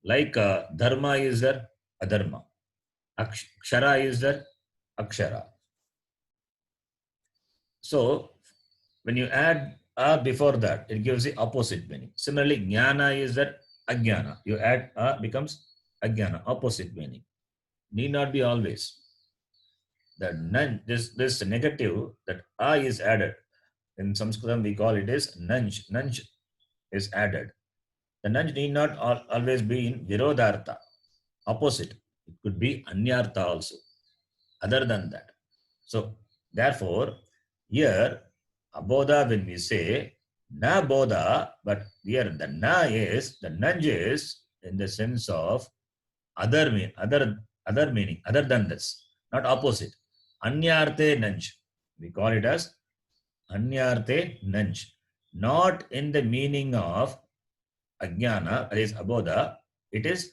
Like Dharma is there, Adharma. Akshara is there, Akshara. So, when you add a before that, it gives the opposite meaning. Similarly, Jnana is that Ajnana. You add a becomes Ajnana, opposite meaning. Need not be always. This negative, that a is added. In Sanskritam, we call it as nanj. Nanj is added. The nanj need not always be in virodhartha, opposite. It could be anyartha also, other than that. So, therefore, here, abodha, when we say na bodha, but here the na is, the nanj is in the sense of other meaning, other than this, not opposite. Anyarte nanj. We call it as anyarte nanj. Not in the meaning of ajnana, that is abodha, it is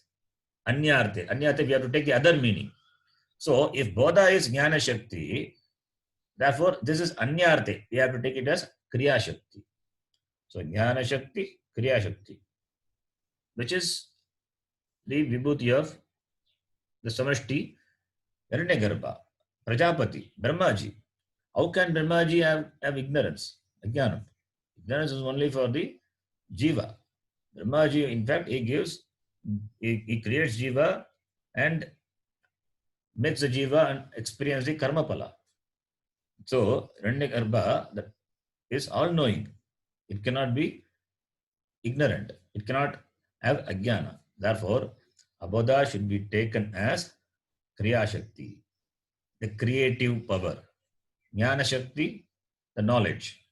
anyarte. Anyarte, we have to take the other meaning. So, if bodha is jnana shakti, therefore, this is anyarte. We have to take it as kriya shakti. So, jnana shakti, kriya shakti, which is the vibhuti of the samashti, Hiranyagarbha, Prajapati, Brahmaji. How can Brahmaji have ignorance? Ajnanam. Ignorance is only for the jiva. Brahmaji, in fact, he creates jiva and makes the jiva and experience the karma pala. So, Hiranyagarbha is all-knowing. It cannot be ignorant. It cannot have ajnana. Therefore, abodha should be taken as kriya shakti, the creative power. Jnana shakti, the knowledge.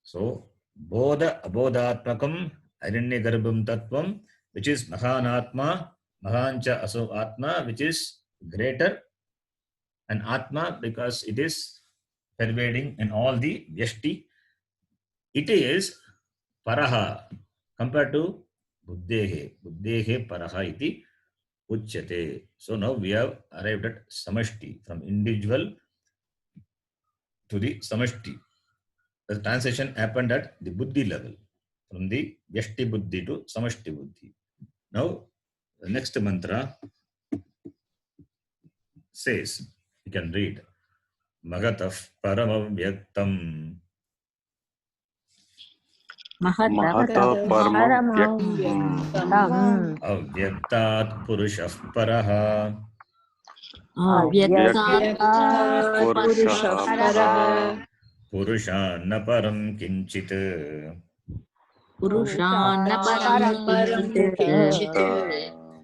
So, bodha abodhatmakam hiranyagarbham tattvam, which is mahanatma, mahancha aso atma, which is greater, and atma because it is pervading in all the vyashti. It is paraha compared to buddhehe paraha iti uchyate. So now we have arrived at samashti, from individual to the samashti. The transition happened at the buddhi level, from the vyashti buddhi to samashti buddhi. Now the next mantra says, you can read, Magataf Paramavyaktam Mahata Paramavyaktam Avyaktat Purushah Paraha Purushah Paraha Purushanna Param Kinchit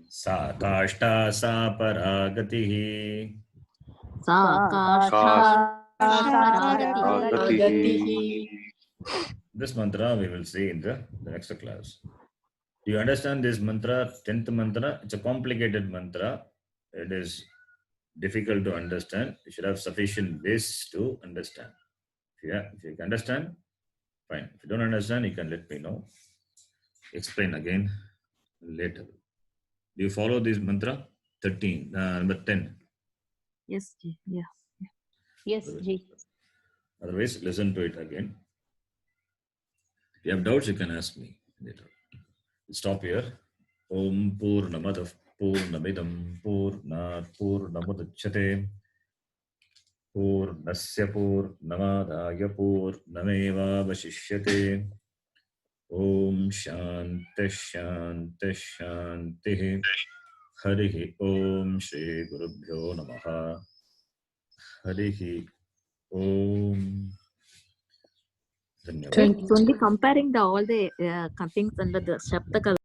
Sa Kashta Sa Paragatihi. This mantra we will see in the next class. Do you understand this mantra, 10th mantra? It's a complicated mantra. It is difficult to understand. You should have sufficient base to understand. If you can understand, fine. If you don't understand, you can let me know. explain again later. Do you follow this mantra? 13, number 10. Yes, Ji. Yeah. Yes, Ji. Otherwise, listen to it again. If you have doubts, you can ask me later. We'll stop here. Om Purnamadav Purnamidam Purnat Purnamudachyate Purnasya Purnamadaya Purnamevavashishyate. Om Shanti Shanti Shanti. Harihi Om Shri Gurubhyo Namaha. Harihi Om. Dhanyavad. It's only comparing all the things under the Shaptaka